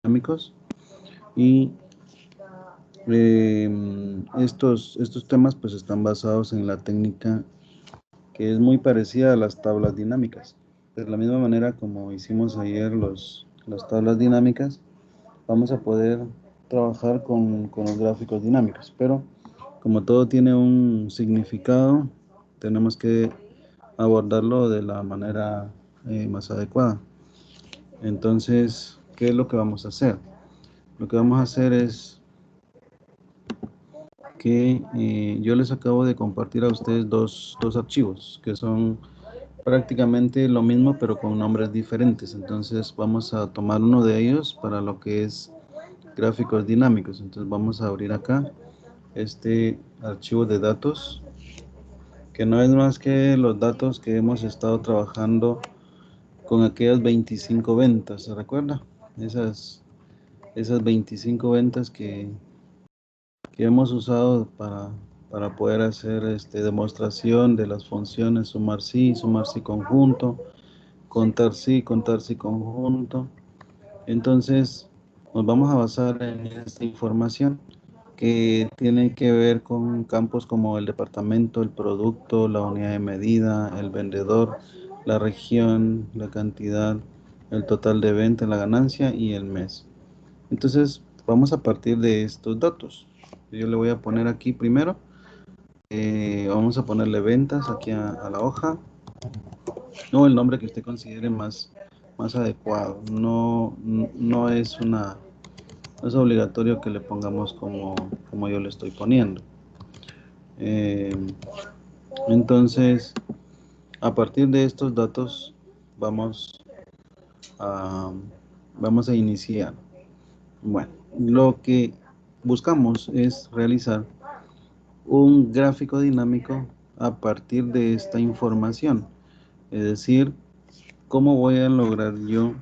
dinámicos y estos temas pues están basados en la técnica que es muy parecida a las tablas dinámicas. De la misma manera como hicimos ayer las tablas dinámicas, vamos a poder trabajar con los gráficos dinámicos, pero como todo tiene un significado, tenemos que abordarlo de la manera más adecuada. Entonces, ¿qué es lo que vamos a hacer? Lo que vamos a hacer es que yo les acabo de compartir a ustedes dos archivos que son prácticamente lo mismo pero con nombres diferentes. Entonces vamos a tomar uno de ellos para lo que es gráficos dinámicos. Entonces vamos a abrir acá este archivo de datos, que no es más que los datos que hemos estado trabajando con aquellas 25 ventas, ¿se recuerda? Esas 25 ventas que hemos usado para poder hacer demostración de las funciones sumar sí conjunto, contar sí conjunto. Entonces, nos vamos a basar en esta información que tiene que ver con campos como el departamento, el producto, la unidad de medida, el vendedor, la región, la cantidad, el total de venta, la ganancia y el mes. Entonces, vamos a partir de estos datos. Yo le voy a poner aquí primero, vamos a ponerle ventas aquí a la hoja, o el nombre que usted considere más adecuado. No es no es obligatorio que le pongamos como yo le estoy poniendo. Eh, entonces, a partir de estos datos, vamos a, vamos a iniciar. Bueno, lo que buscamos es realizar un gráfico dinámico a partir de esta información. Es decir, cómo voy a lograr yo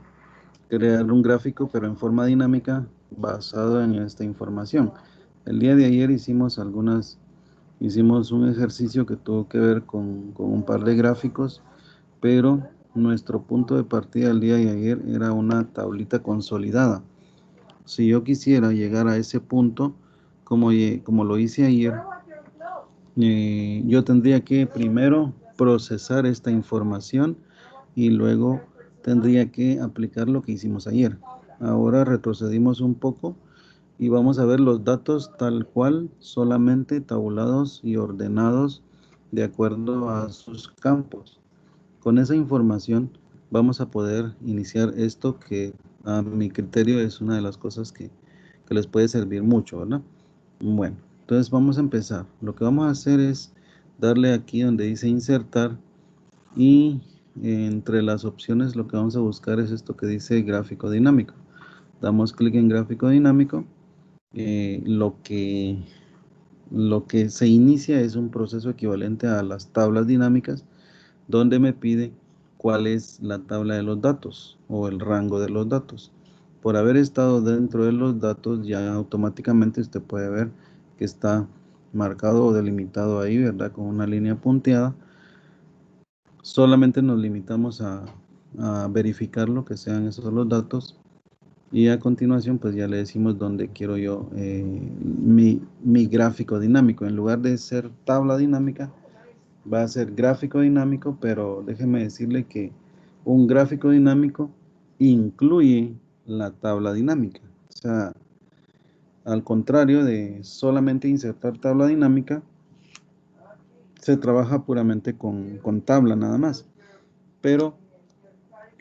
crear un gráfico pero en forma dinámica basado en esta información. El día de ayer hicimos un ejercicio que tuvo que ver con un par de gráficos, pero nuestro punto de partida el día de ayer era una tablita consolidada. Si yo quisiera llegar a ese punto, como lo hice ayer, yo tendría que primero procesar esta información y luego tendría que aplicar lo que hicimos ayer. Ahora retrocedimos un poco y vamos a ver los datos tal cual, solamente tabulados y ordenados de acuerdo a sus campos. Con esa información vamos a poder iniciar esto que a mi criterio es una de las cosas que les puede servir mucho, ¿verdad? Bueno, entonces vamos a empezar. Lo que vamos a hacer es darle aquí donde dice insertar y entre las opciones lo que vamos a buscar es esto que dice gráfico dinámico. Damos clic en gráfico dinámico. Eh, lo que, lo que se inicia es un proceso equivalente a las tablas dinámicas donde me pide cuál es la tabla de los datos o el rango de los datos. Por haber estado dentro de los datos, ya automáticamente usted puede ver que está marcado o delimitado ahí, ¿verdad? Con una línea punteada. Solamente nos limitamos a verificar lo que sean esos los datos y a continuación pues ya le decimos dónde quiero yo mi gráfico dinámico. En lugar de ser tabla dinámica, va a ser gráfico dinámico, pero déjeme decirle que un gráfico dinámico incluye la tabla dinámica. O sea, al contrario de solamente insertar tabla dinámica, se trabaja puramente con tabla nada más. Pero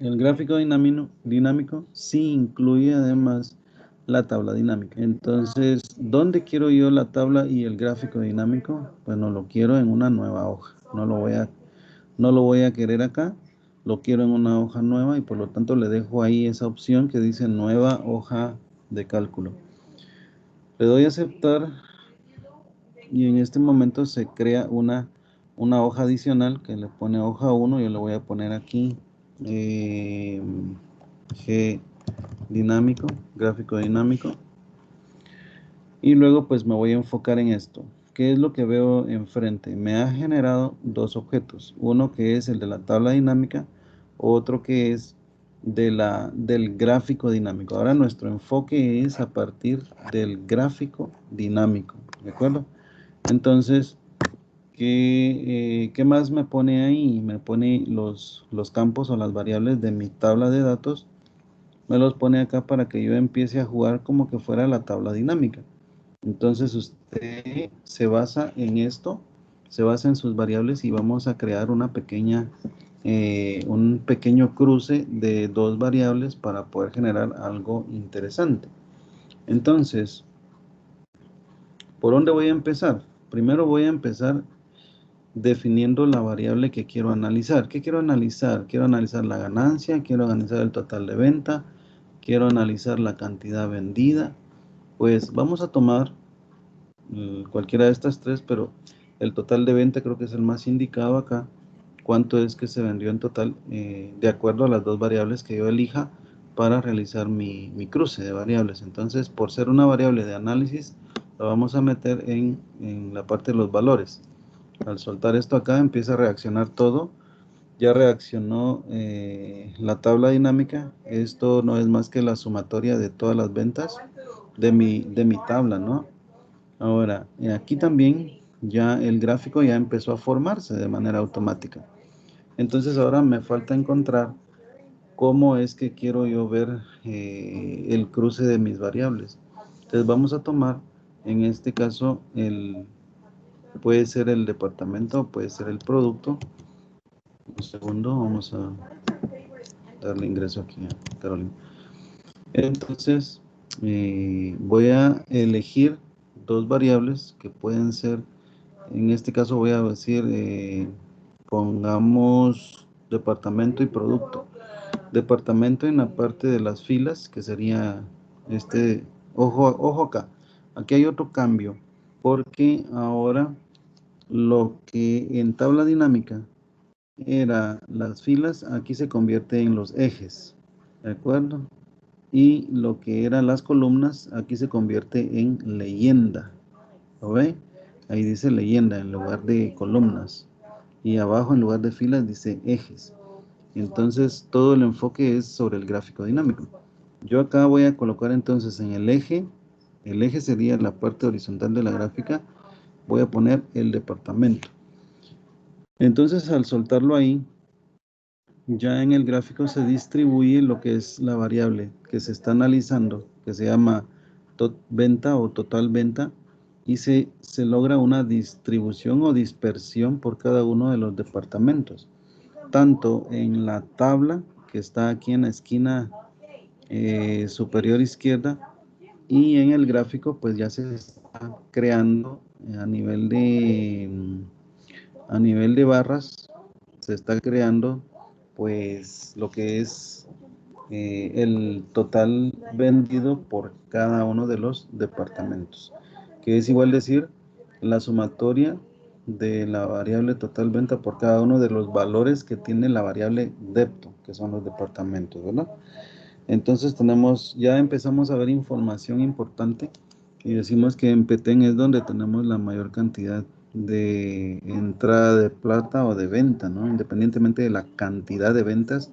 el gráfico dinámico sí incluye además la tabla dinámica. Entonces, ¿dónde quiero yo la tabla y el gráfico dinámico? Bueno, lo quiero en una nueva hoja. No lo voy a querer acá, lo quiero en una hoja nueva y por lo tanto le dejo ahí esa opción que dice nueva hoja de cálculo. Le doy a aceptar y en este momento se crea una hoja adicional que le pone hoja 1. Yo le voy a poner aquí G dinámico, gráfico dinámico. Y luego pues me voy a enfocar en esto. ¿Qué es lo que veo enfrente? Me ha generado dos objetos. Uno que es el de la tabla dinámica, otro que es del gráfico dinámico. Ahora nuestro enfoque es a partir del gráfico dinámico, ¿de acuerdo? Entonces, ¿qué más me pone ahí? Me pone los campos o las variables de mi tabla de datos, me los pone acá para que yo empiece a jugar como que fuera la tabla dinámica. Entonces usted se basa en esto, se basa en sus variables y vamos a crear un pequeño cruce de dos variables para poder generar algo interesante. Entonces, ¿por dónde voy a empezar? Primero voy a empezar definiendo la variable que quiero analizar. ¿Qué quiero analizar? Quiero analizar la ganancia, quiero analizar el total de venta, quiero analizar la cantidad vendida. Pues vamos a tomar cualquiera de estas tres, pero el total de venta creo que es el más indicado acá. ¿Cuánto es que se vendió en total? De acuerdo a las dos variables que yo elija para realizar mi cruce de variables. Entonces, por ser una variable de análisis, la vamos a meter en la parte de los valores. Al soltar esto acá, empieza a reaccionar todo. Ya reaccionó la tabla dinámica. Esto no es más que la sumatoria de todas las ventas de mi tabla, ¿no? Ahora, aquí también ya el gráfico ya empezó a formarse de manera automática. Entonces ahora me falta encontrar cómo es que quiero yo ver el cruce de mis variables. Entonces vamos a tomar, en este caso, puede ser el departamento, puede ser el producto. Un segundo, vamos a darle ingreso aquí a Carolina. Entonces, voy a elegir dos variables que pueden ser, en este caso voy a decir, pongamos departamento y producto. Departamento en la parte de las filas, que sería ojo acá, aquí hay otro cambio, porque ahora lo que en tabla dinámica era las filas, aquí se convierte en los ejes, ¿de acuerdo? Y lo que eran las columnas, aquí se convierte en leyenda, ¿lo ve? Ahí dice leyenda en lugar de columnas, y abajo en lugar de filas dice ejes. Entonces todo el enfoque es sobre el gráfico dinámico. Yo acá voy a colocar entonces en el eje sería la parte horizontal de la gráfica, voy a poner el departamento. Entonces al soltarlo ahí, ya en el gráfico se distribuye lo que es la variable que se está analizando, que se llama venta o total venta, y se logra una distribución o dispersión por cada uno de los departamentos, tanto en la tabla que está aquí en la esquina superior izquierda, y en el gráfico pues ya se está creando a nivel de barras, se está creando pues lo que es el total vendido por cada uno de los departamentos, que es igual decir la sumatoria de la variable total venta por cada uno de los valores que tiene la variable depto, que son los departamentos, ¿verdad? Entonces ya empezamos a ver información importante y decimos que en Petén es donde tenemos la mayor cantidad de entrada de plata o de venta, ¿no? Independientemente de la cantidad de ventas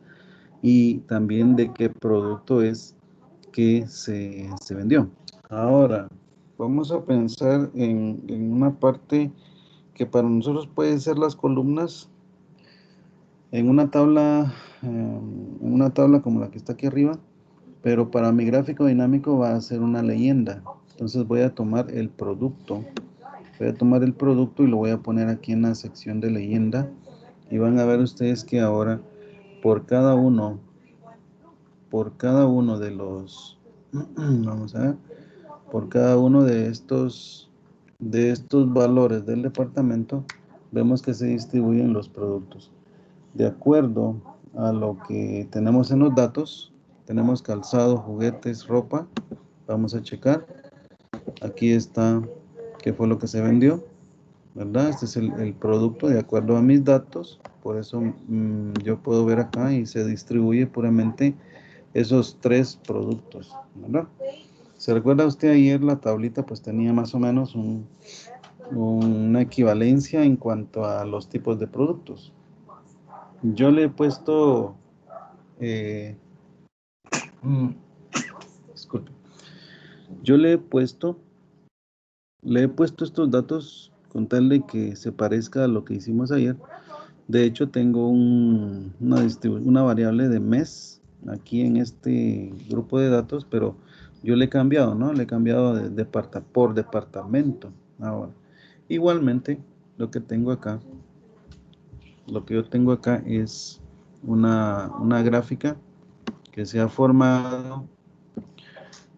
y también de qué producto es que se vendió. Ahora, vamos a pensar en una parte que para nosotros pueden ser las columnas en una tabla como la que está aquí arriba, pero para mi gráfico dinámico va a ser una leyenda. Entonces voy a tomar el producto, y lo voy a poner aquí en la sección de leyenda, y van a ver ustedes que ahora por cada uno de los vamos a ver, por cada uno de estos valores del departamento, vemos que se distribuyen los productos de acuerdo a lo que tenemos en los datos. Tenemos calzado, juguetes, ropa. Vamos a checar. Aquí está qué fue lo que se vendió, ¿verdad? Este es el producto de acuerdo a mis datos. Por eso yo puedo ver acá y se distribuye puramente esos tres productos, ¿verdad? ¿Se recuerda usted ayer la tablita? Pues tenía más o menos una equivalencia en cuanto a los tipos de productos. Yo le he puesto Disculpe. Yo le he puesto estos datos con tal de que se parezca a lo que hicimos ayer. De hecho, tengo una variable de mes aquí en este grupo de datos, pero yo le he cambiado, ¿no? Le he cambiado por departamento. Ahora, igualmente, lo que yo tengo acá es una gráfica que se ha formado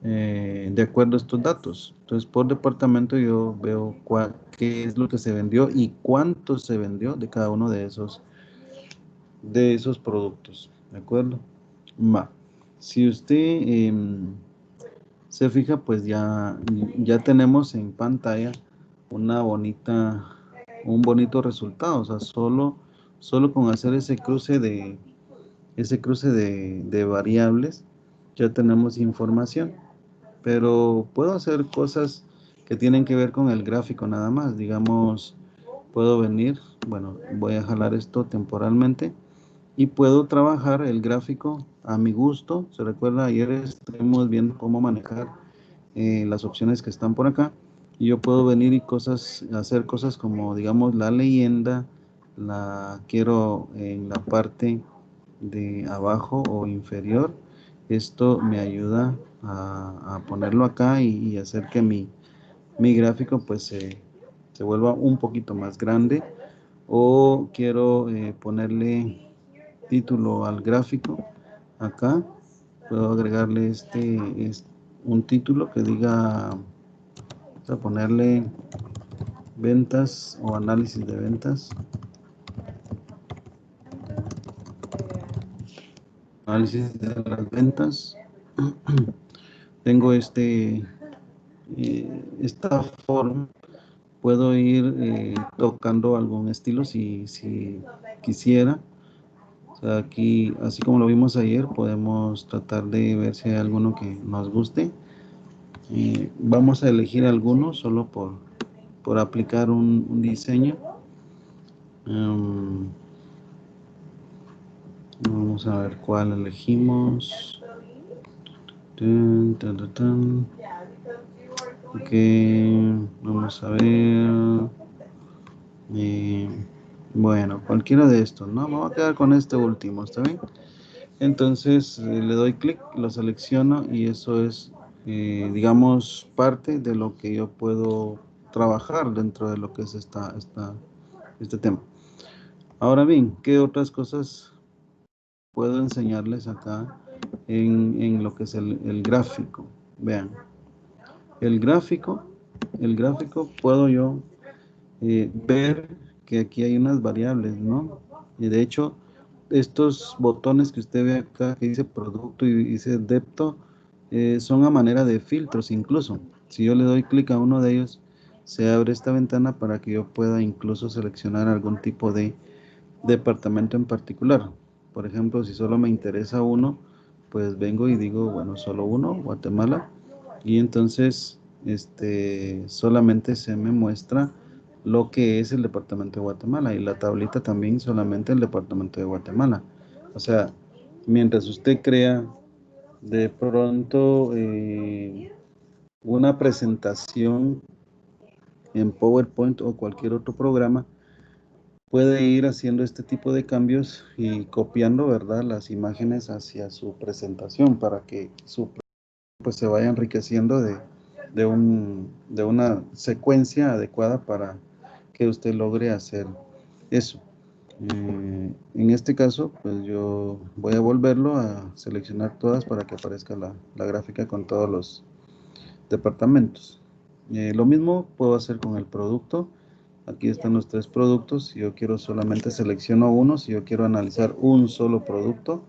de acuerdo a estos datos. Entonces, por departamento yo veo qué es lo que se vendió y cuánto se vendió de cada uno de esos productos. ¿De acuerdo? Va. Si usted se fija, pues ya tenemos en pantalla un bonito resultado. O sea, solo con hacer ese cruce de variables, ya tenemos información. Pero puedo hacer cosas que tienen que ver con el gráfico nada más. Digamos, puedo venir, bueno, voy a jalar esto temporalmente y puedo trabajar el gráfico a mi gusto. Se recuerda, ayer estuvimos viendo cómo manejar las opciones que están por acá. Y yo puedo venir y hacer cosas como, digamos, la leyenda, la quiero en la parte de abajo o inferior. Esto me ayuda a ponerlo acá y hacer que mi gráfico pues se vuelva un poquito más grande. O quiero ponerle título al gráfico acá. Puedo agregarle un título que diga, vamos a ponerle ventas o análisis de ventas. Análisis de las ventas. Tengo esta forma. Puedo ir tocando algún estilo si quisiera. O sea, aquí, así como lo vimos ayer, podemos tratar de ver si hay alguno que nos guste. Vamos a elegir alguno solo por aplicar un diseño. Vamos a ver cuál elegimos. Tun, tun, tun, tun. Ok, vamos a ver. Bueno, cualquiera de estos, ¿no? Me voy a quedar con este último, ¿está bien? Entonces le doy clic, lo selecciono y eso es, digamos, parte de lo que yo puedo trabajar dentro de lo que es este tema. Ahora bien, ¿qué otras cosas puedo enseñarles acá en lo que es el gráfico? Vean, el gráfico, puedo yo ver que aquí hay unas variables, ¿no? Y de hecho, estos botones que usted ve acá, que dice producto y dice depto, son a manera de filtros incluso. Si yo le doy clic a uno de ellos, se abre esta ventana para que yo pueda incluso seleccionar algún tipo de departamento en particular. Por ejemplo, si solo me interesa uno, pues vengo y digo, bueno, solo uno, Guatemala, y entonces solamente se me muestra lo que es el departamento de Guatemala y la tablita también solamente el departamento de Guatemala. O sea, mientras usted crea de pronto una presentación en PowerPoint o cualquier otro programa, puede ir haciendo este tipo de cambios y copiando, ¿verdad?, las imágenes hacia su presentación para que pues se vaya enriqueciendo de una secuencia adecuada para que usted logre hacer eso. En este caso, pues yo voy a volverlo a seleccionar todas para que aparezca la gráfica con todos los departamentos. Lo mismo puedo hacer con el producto. Aquí están los tres productos. Si yo quiero solamente selecciono uno. Si yo quiero analizar un solo producto,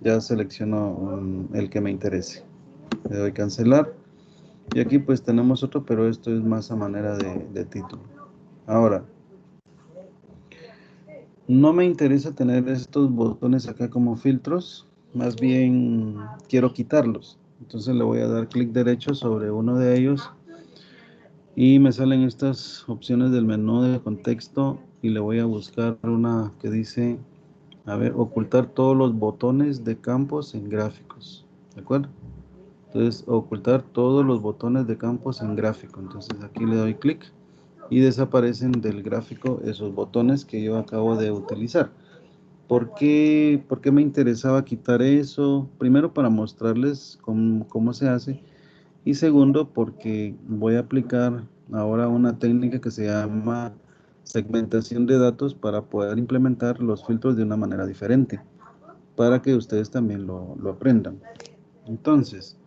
ya selecciono el que me interese. Le doy cancelar. Y aquí pues tenemos otro, pero esto es más a manera de título. Ahora, no me interesa tener estos botones acá como filtros. Más bien quiero quitarlos. Entonces le voy a dar clic derecho sobre uno de ellos y me salen estas opciones del menú de contexto y le voy a buscar una que dice, a ver, ocultar todos los botones de campos en gráficos. ¿de acuerdo? Entonces, ocultar todos los botones de campos en gráfico. Entonces, aquí le doy clic y desaparecen del gráfico esos botones que yo acabo de utilizar. Por qué me interesaba quitar eso? Primero, para mostrarles cómo se hace. Y segundo, porque voy a aplicar ahora una técnica que se llama segmentación de datos para poder implementar los filtros de una manera diferente, para que ustedes también lo aprendan. Entonces,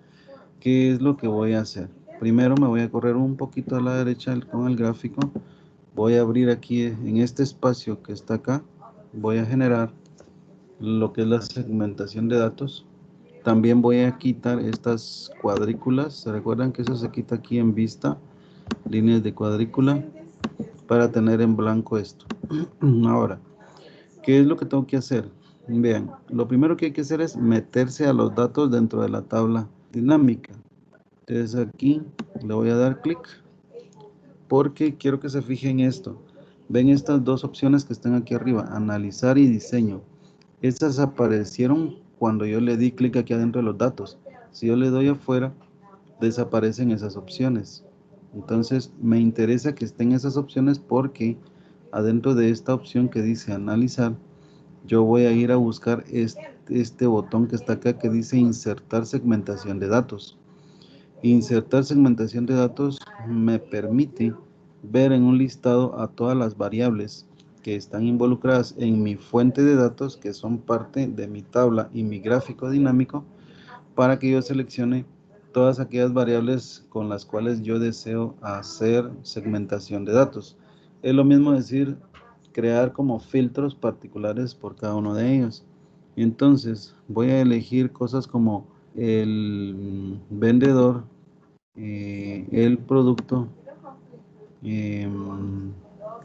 ¿qué es lo que voy a hacer? Primero me voy a correr un poquito a la derecha con el gráfico. Voy a abrir aquí en este espacio que está acá. Voy a generar lo que es la segmentación de datos. También voy a quitar estas cuadrículas. ¿Se recuerdan que eso se quita aquí en vista? Líneas de cuadrícula para tener en blanco esto. Ahora, ¿qué es lo que tengo que hacer? Vean, lo primero que hay que hacer es meterse a los datos dentro de la tabla dinámica. Entonces aquí le voy a dar clic porque quiero que se fijen esto. Ven estas dos opciones que están aquí arriba, analizar y diseño. Estas aparecieron cuando yo le di clic aquí adentro de los datos. Si yo le doy afuera, desaparecen esas opciones. Entonces me interesa que estén esas opciones porque adentro de esta opción que dice analizar, yo voy a ir a buscar este botón que está acá que dice insertar segmentación de datos. Insertar segmentación de datos me permite ver en un listado a todas las variables que están involucradas en mi fuente de datos, que son parte de mi tabla y mi gráfico dinámico, para que yo seleccione todas aquellas variables con las cuales yo deseo hacer segmentación de datos. Es lo mismo decir crear como filtros particulares por cada uno de ellos. Entonces voy a elegir cosas como el vendedor, el producto,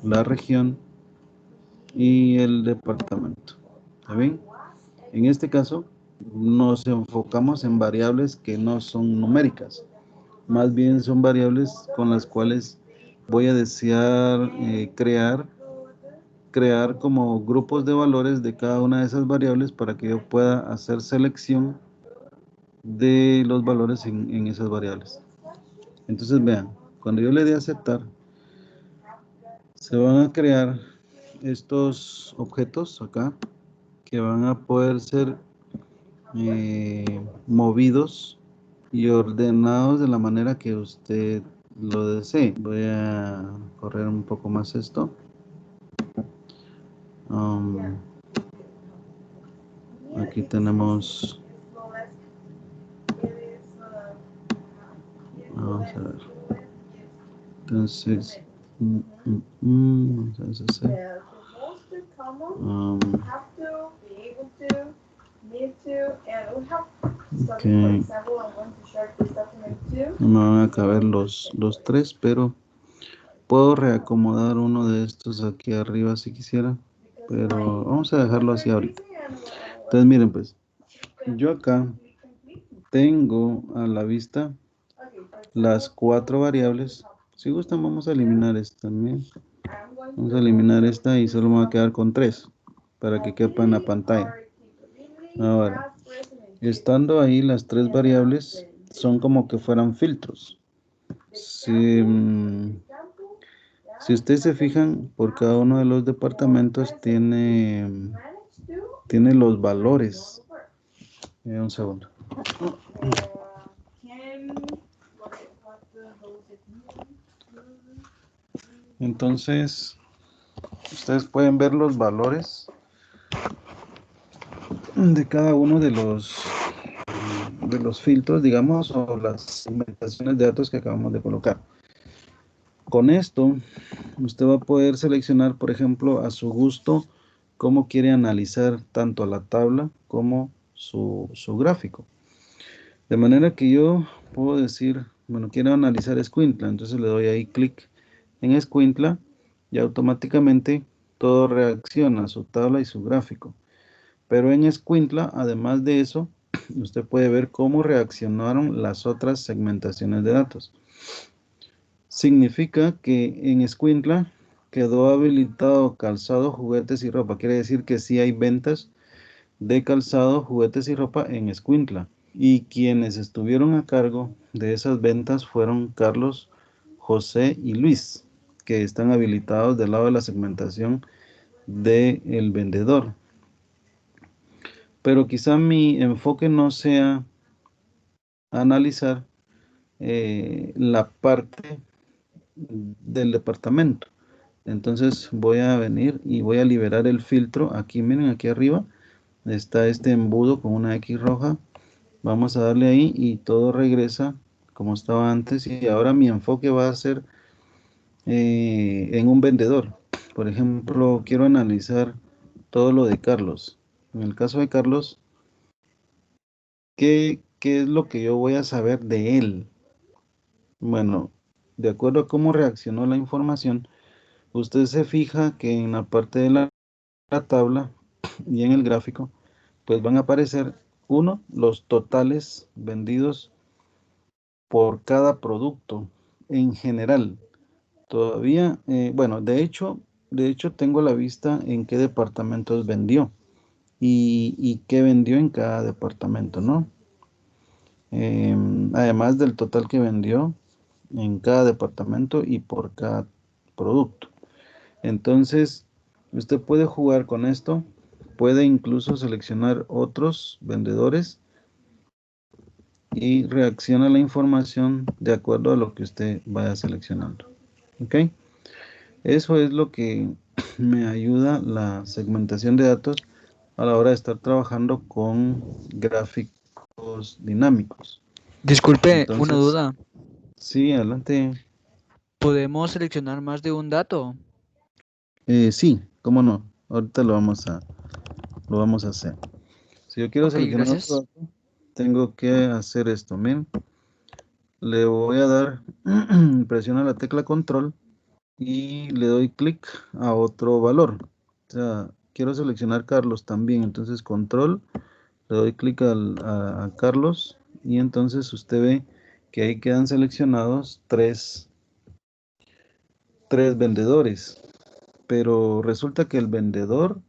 la región y el departamento. ¿Está bien? En este caso, nos enfocamos en variables que no son numéricas, más bien son variables con las cuales voy a desear crear como grupos de valores de cada una de esas variables para que yo pueda hacer selección de los valores en esas variables. Entonces vean, cuando yo le dé a aceptar, se van a crear estos objetos acá que van a poder ser movidos y ordenados de la manera que usted lo desee. Voy a correr un poco más esto. Aquí tenemos, vamos a ver. Entonces, vamos a hacer. Okay. No me van a caber los tres, pero puedo reacomodar uno de estos aquí arriba si quisiera, pero vamos a dejarlo así ahorita. Entonces miren pues, yo acá tengo a la vista las 4 variables. Si gustan vamos a eliminar esta también. Vamos a eliminar esta y solo me va a quedar con 3 para que quepa en la pantalla. Ahora, estando ahí las 3 variables son como que fueran filtros. Si ustedes se fijan, por cada uno de los departamentos tiene los valores. Un segundo. Entonces, ustedes pueden ver los valores de cada uno de los filtros, digamos, o las segmentaciones de datos que acabamos de colocar. Con esto, usted va a poder seleccionar, por ejemplo, a su gusto, cómo quiere analizar tanto la tabla como su gráfico. De manera que yo puedo decir, bueno, quiero analizar Escuintla, entonces le doy ahí clic en Escuintla y automáticamente todo reacciona, su tabla y su gráfico. Pero en Escuintla, además de eso, usted puede ver cómo reaccionaron las otras segmentaciones de datos. Significa que en Escuintla quedó habilitado calzado, juguetes y ropa. Quiere decir que sí hay ventas de calzado, juguetes y ropa en Escuintla. Y quienes estuvieron a cargo de esas ventas fueron Carlos, José y Luis, que están habilitados del lado de la segmentación del vendedor. Pero quizá mi enfoque no sea analizar la parte del departamento. Entonces voy a venir y voy a liberar el filtro. Aquí, miren, aquí arriba está este embudo con una X roja. Vamos a darle ahí y todo regresa como estaba antes. Y ahora mi enfoque va a ser en un vendedor. Por ejemplo, quiero analizar todo lo de Carlos. En el caso de Carlos, ¿qué es lo que yo voy a saber de él? Bueno, de acuerdo a cómo reaccionó la información, usted se fija que en la parte de la tabla y en el gráfico, pues van a aparecer, uno, los totales vendidos por cada producto en general. Todavía, bueno, de hecho tengo la vista en qué departamentos vendió y qué vendió en cada departamento, ¿no? Además del total que vendió en cada departamento y por cada producto. Entonces, usted puede jugar con esto, puede incluso seleccionar otros vendedores y reacciona a la información de acuerdo a lo que usted vaya seleccionando. ¿Ok? Eso es lo que me ayuda la segmentación de datos a la hora de estar trabajando con gráficos dinámicos. Disculpe, una Entonces, duda. sí, adelante. ¿Podemos seleccionar más de un dato? Sí, cómo no. Ahorita lo vamos a hacer. Si yo quiero Ok, seleccionar otro gracias. dato, tengo que hacer esto. Miren, le voy a dar, presiona la tecla control y le doy clic a otro valor. O sea, quiero seleccionar Carlos también, entonces control, le doy clic a Carlos y entonces usted ve que ahí quedan seleccionados tres vendedores, pero resulta que el vendedor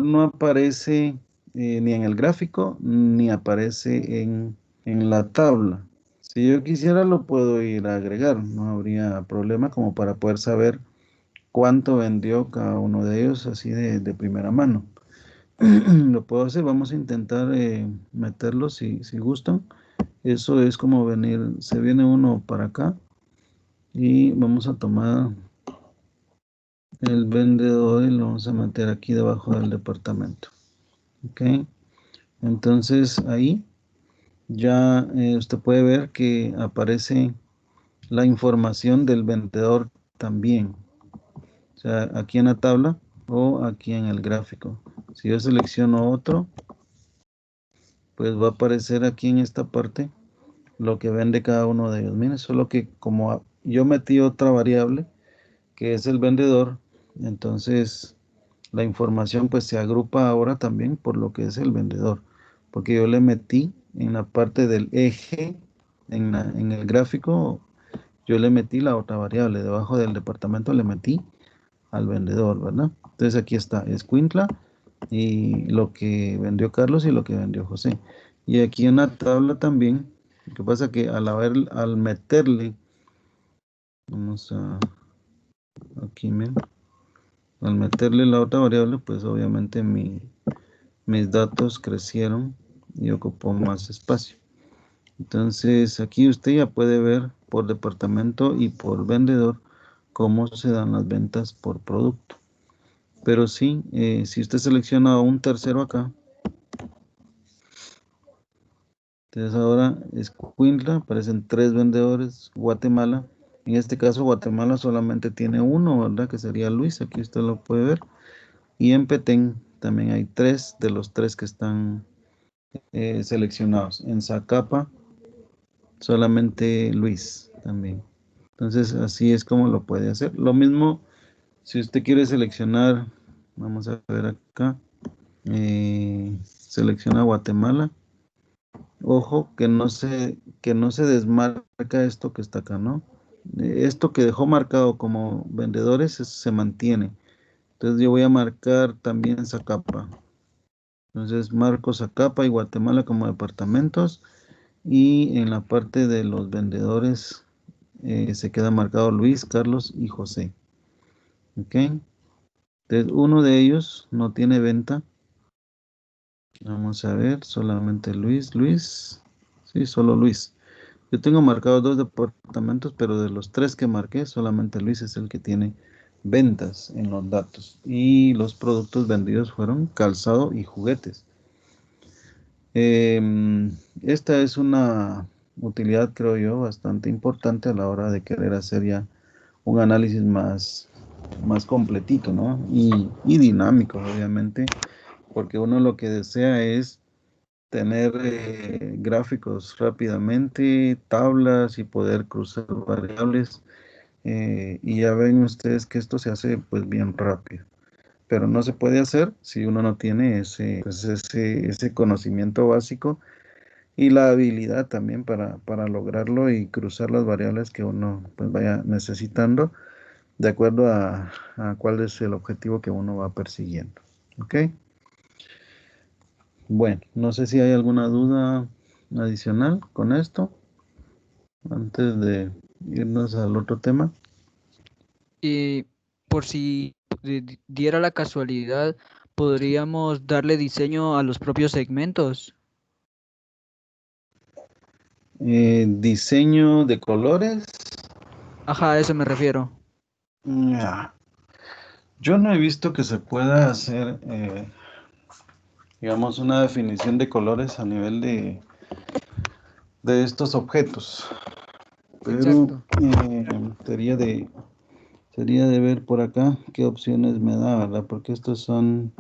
no aparece ni en el gráfico ni aparece en la tabla. Si yo quisiera lo puedo ir a agregar, no habría problema como para poder saber cuánto vendió cada uno de ellos así de primera mano. Lo puedo hacer, vamos a intentar meterlo si gustan. Eso es como venir, se viene uno para acá y vamos a tomar el vendedor y lo vamos a meter aquí debajo del departamento. Ok, entonces ahí ya usted puede ver que aparece la información del vendedor también. O sea, aquí en la tabla o aquí en el gráfico. Si yo selecciono otro, pues va a aparecer aquí en esta parte lo que vende cada uno de ellos. Miren, solo que como yo metí otra variable, que es el vendedor, entonces la información pues se agrupa ahora también por lo que es el vendedor, porque yo le metí en la parte del eje, en el gráfico, yo le metí la otra variable, debajo del departamento le metí al vendedor, ¿verdad? Entonces aquí está Escuintla y lo que vendió Carlos y lo que vendió José. Y aquí en la tabla también, lo que pasa que al meterle, vamos a, aquí, miren, al meterle la otra variable, pues obviamente mis datos crecieron y ocupó más espacio. Entonces aquí usted ya puede ver por departamento y por vendedor cómo se dan las ventas por producto. Pero sí, si usted selecciona un tercero acá, entonces ahora Escuintla, aparecen tres vendedores, Guatemala. En este caso Guatemala solamente tiene uno, ¿verdad? Que sería Luis, aquí usted lo puede ver. Y en Petén también hay tres de los tres que están seleccionados. En Zacapa solamente Luis también. Entonces así es como lo puede hacer. Lo mismo si usted quiere seleccionar, vamos a ver acá, selecciona Guatemala. Ojo que no se desmarca esto que está acá, ¿no? Esto que dejó marcado como vendedores se mantiene. Entonces yo voy a marcar también Zacapa. Entonces marco Zacapa y Guatemala como departamentos y en la parte de los vendedores se queda marcado Luis, Carlos y José. ¿Ok? Entonces uno de ellos no tiene venta. Vamos a ver, solamente Luis, Luis. Sí, solo Luis. Yo tengo marcados dos departamentos, pero de los tres que marqué, solamente Luis es el que tiene ventas en los datos. Y los productos vendidos fueron calzado y juguetes. Esta es una utilidad, creo yo, bastante importante a la hora de querer hacer ya un análisis más completito, ¿no? Y dinámico, obviamente, porque uno lo que desea es tener gráficos rápidamente, tablas y poder cruzar variables. Y ya ven ustedes que esto se hace pues bien rápido. Pero no se puede hacer si uno no tiene ese conocimiento básico y la habilidad también para lograrlo y cruzar las variables que uno pues vaya necesitando de acuerdo a cuál es el objetivo que uno va persiguiendo. ¿Ok? Bueno, no sé si hay alguna duda adicional con esto antes de irnos al otro tema. Y por si diera la casualidad, podríamos darle diseño a los propios segmentos. Diseño de colores. Ajá, a eso me refiero. Ya. Yo no he visto que se pueda hacer, digamos, una definición de colores a nivel de estos objetos, pero Exacto. sería de ver por acá qué opciones me da, ¿verdad? Porque estas son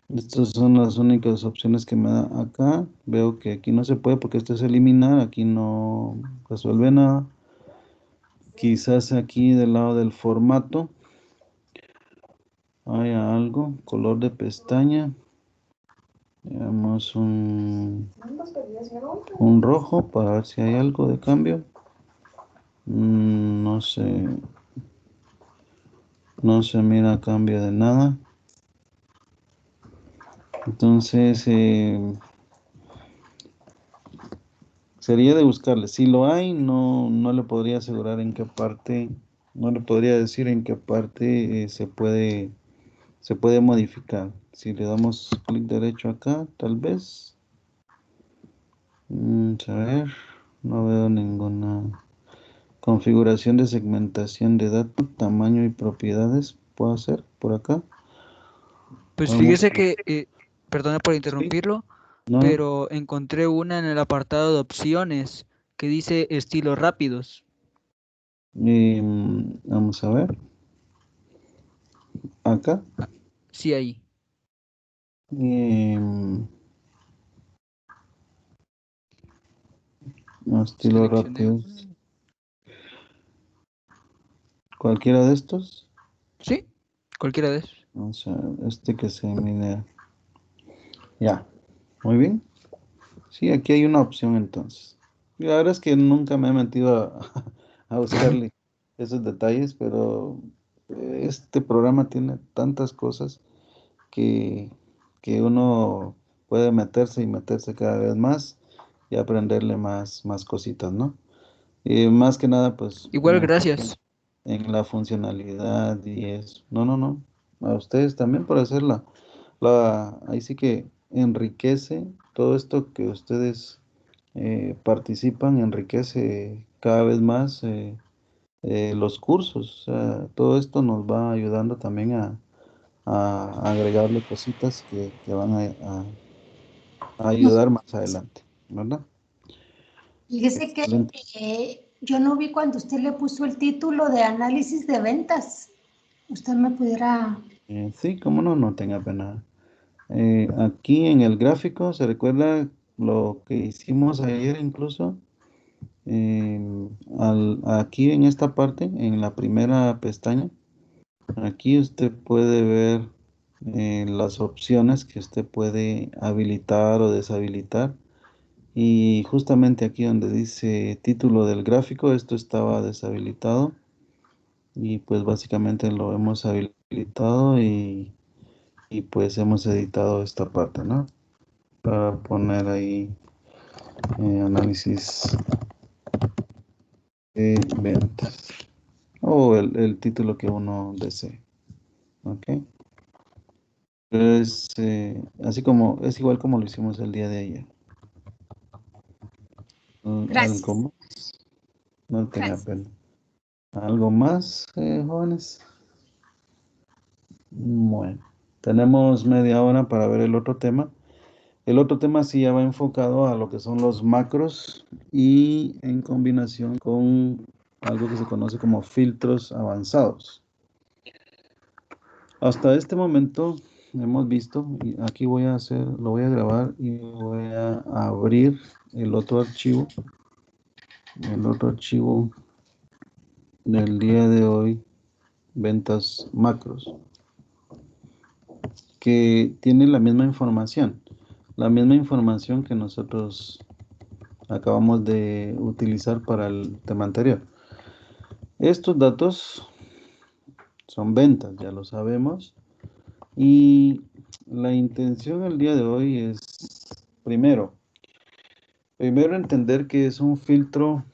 las únicas opciones que me da acá. Veo que aquí no se puede porque esto es eliminar, aquí no resuelve nada. Quizás aquí del lado del formato haya algo, color de pestaña. Veamos un rojo para ver si hay algo de cambio. No sé, no se mira cambio de nada. Entonces, sería de buscarle. Si lo hay, no le podría asegurar en qué parte, no le podría decir en qué parte se puede modificar. Si le damos clic derecho acá, tal vez. A ver, no veo ninguna configuración de segmentación de datos, tamaño y propiedades. ¿Puedo hacer por acá? Pues Vamos fíjese a... que, perdona por Sí, interrumpirlo, no. pero encontré una en el apartado de opciones que dice estilos rápidos. Vamos a ver. Acá. Ah, sí, ahí. Em, estilo Seleccioné rápido. uno. Cualquiera de estos. Sí, cualquiera de esos. Vamos a ver, este que se mide. Ya, muy bien. Sí, aquí hay una opción entonces. Y la verdad es que nunca me he metido a buscarle esos detalles, pero este programa tiene tantas cosas que, que uno puede meterse y meterse cada vez más y aprenderle más cositas, ¿no? Y más que nada, pues Igual, me enfoco gracias. en la funcionalidad y eso. No, no, no. A ustedes también por hacerla. Ahí sí que enriquece todo esto que ustedes participan, enriquece cada vez más los cursos. O sea, todo esto nos va ayudando también a agregarle cositas que van a ayudar más adelante, ¿verdad? Fíjese que Excelente. yo no vi cuando usted le puso el título de análisis de ventas. Usted me pudiera... Sí, cómo no, no tenga pena. Aquí en el gráfico, ¿se recuerda lo que hicimos ayer incluso? Aquí en esta parte, en la primera pestaña, aquí usted puede ver las opciones que usted puede habilitar o deshabilitar. Y justamente aquí donde dice título del gráfico, esto estaba deshabilitado. Y pues básicamente lo hemos habilitado y y pues hemos editado esta parte, ¿no? Para poner ahí análisis de ventas. O el título que uno desee. ¿Ok? Es así como, es igual como lo hicimos el día de ayer. ¿Algo Gracias. más? No tenga Gracias. pena. ¿Algo más, jóvenes? Bueno, tenemos media hora para ver el otro tema. El otro tema sí ya va enfocado a lo que son los macros y en combinación con algo que se conoce como filtros avanzados. Hasta este momento hemos visto, y aquí voy a hacer, lo voy a grabar y voy a abrir el otro archivo del día de hoy, ventas macros, que tiene la misma información que nosotros acabamos de utilizar para el tema anterior. Estos datos son ventas, ya lo sabemos, y la intención el día de hoy es, primero entender que es un filtro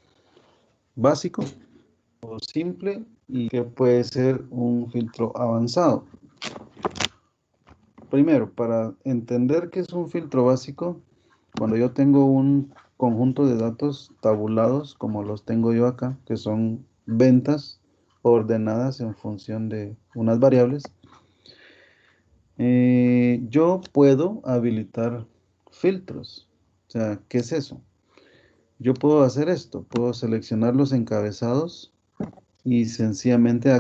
básico o simple y que puede ser un filtro avanzado. Primero, para entender que es un filtro básico, cuando yo tengo un conjunto de datos tabulados, como los tengo yo acá, que son ventas ordenadas en función de unas variables, yo puedo habilitar filtros. O sea, ¿qué es eso? Yo puedo hacer esto, puedo seleccionar los encabezados y sencillamente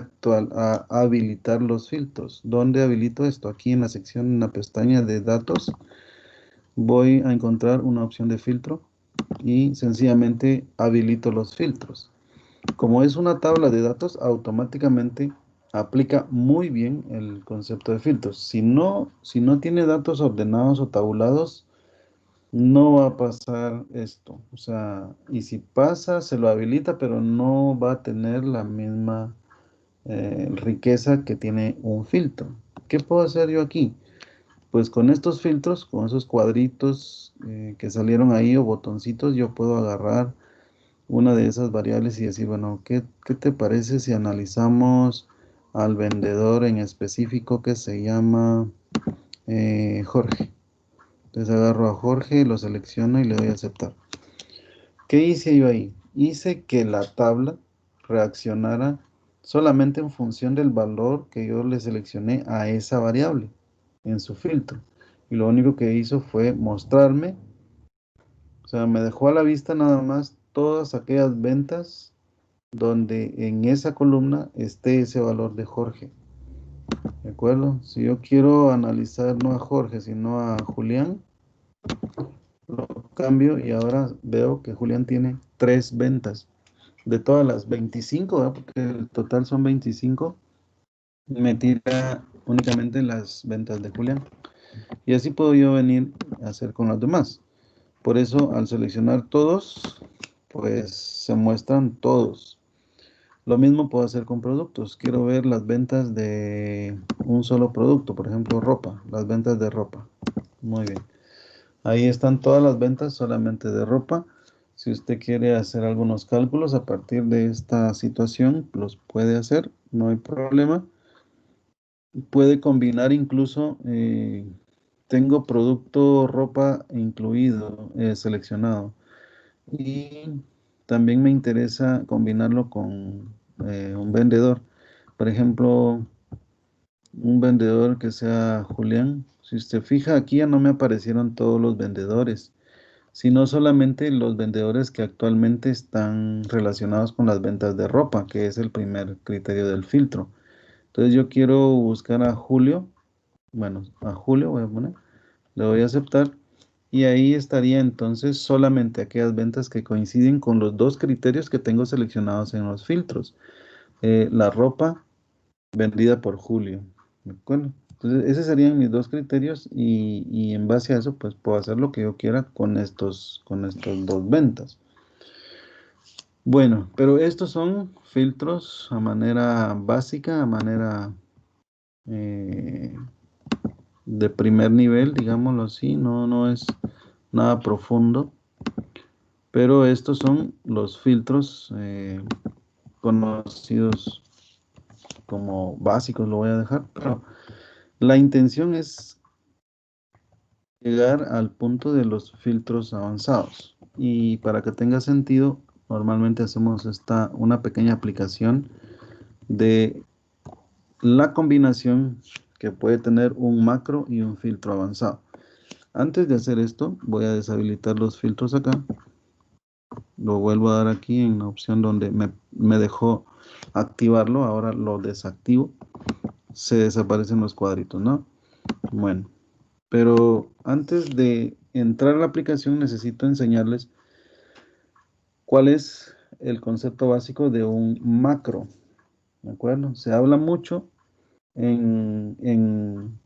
habilitar los filtros. ¿Dónde habilito esto? Aquí en la sección, en la pestaña de datos, voy a encontrar una opción de filtro y sencillamente habilito los filtros. Como es una tabla de datos, automáticamente aplica muy bien el concepto de filtros. Si no tiene datos ordenados o tabulados, no va a pasar esto. O sea, y si pasa, se lo habilita, pero no va a tener la misma riqueza que tiene un filtro. ¿Qué puedo hacer yo aquí? Pues con estos filtros, con esos cuadritos que salieron ahí o botoncitos, yo puedo agarrar una de esas variables y decir, bueno, ¿qué te parece si analizamos al vendedor en específico que se llama Jorge? Entonces agarro a Jorge, lo selecciono y le doy a aceptar. ¿Qué hice yo ahí? Hice que la tabla reaccionara solamente en función del valor que yo le seleccioné a esa variable en su filtro. Y lo único que hizo fue mostrarme, o sea, me dejó a la vista nada más todas aquellas ventas donde en esa columna esté ese valor de Jorge. ¿De acuerdo? Si yo quiero analizar no a Jorge, sino a Julián, lo cambio y ahora veo que Julián tiene 3 ventas. De todas las 25, ¿verdad? Porque el total son 25, me tira únicamente las ventas de Julián. Y así puedo yo venir a hacer con las demás. Por eso al seleccionar todos, pues se muestran todos. Lo mismo puedo hacer con productos. Quiero ver las ventas de un solo producto, por ejemplo, ropa, las ventas de ropa. Muy bien. Ahí están todas las ventas solamente de ropa. Si usted quiere hacer algunos cálculos a partir de esta situación, los puede hacer, no hay problema. Puede combinar incluso, tengo producto ropa incluido, seleccionado. Y también me interesa combinarlo con un vendedor. Por ejemplo, un vendedor que sea Julián. Si usted fija aquí ya no me aparecieron todos los vendedores, sino solamente los vendedores que actualmente están relacionados con las ventas de ropa, que es el primer criterio del filtro. Entonces yo quiero buscar a Julio, bueno, a Julio voy a poner, le voy a aceptar y ahí estaría entonces solamente aquellas ventas que coinciden con los dos criterios que tengo seleccionados en los filtros. La ropa vendida por Julio, ¿de acuerdo? Entonces esos serían mis dos criterios y en base a eso pues puedo hacer lo que yo quiera con estos dos ventas. Bueno, pero estos son filtros a manera básica, a manera de primer nivel, digámoslo así, no es nada profundo, pero estos son los filtros conocidos como básicos, lo voy a dejar, pero la intención es llegar al punto de los filtros avanzados. Y para que tenga sentido, normalmente hacemos una pequeña aplicación de la combinación que puede tener un macro y un filtro avanzado. Antes de hacer esto, voy a deshabilitar los filtros acá. Lo vuelvo a dar aquí en la opción donde me dejó activarlo. Ahora lo desactivo. Se desaparecen los cuadritos, ¿no? Bueno, pero antes de entrar a la aplicación necesito enseñarles cuál es el concepto básico de un macro. ¿De acuerdo? Se habla mucho en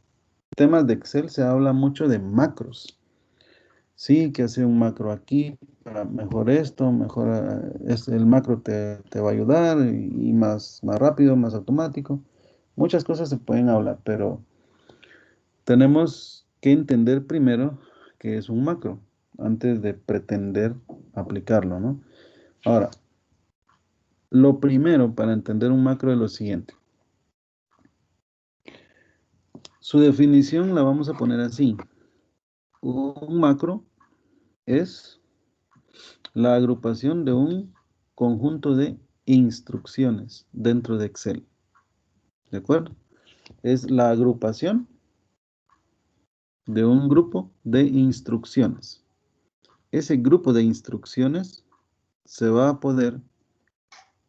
temas de Excel, se habla mucho de macros. Sí, que hace un macro aquí para mejor esto, mejor el macro te va a ayudar y más rápido, más automático. Muchas cosas se pueden hablar, pero tenemos que entender primero qué es un macro antes de pretender aplicarlo, ¿no? Ahora, lo primero para entender un macro es lo siguiente. Su definición la vamos a poner así. Un macro es la agrupación de un conjunto de instrucciones dentro de Excel. ¿De acuerdo? Es la agrupación de un grupo de instrucciones. Ese grupo de instrucciones se va a poder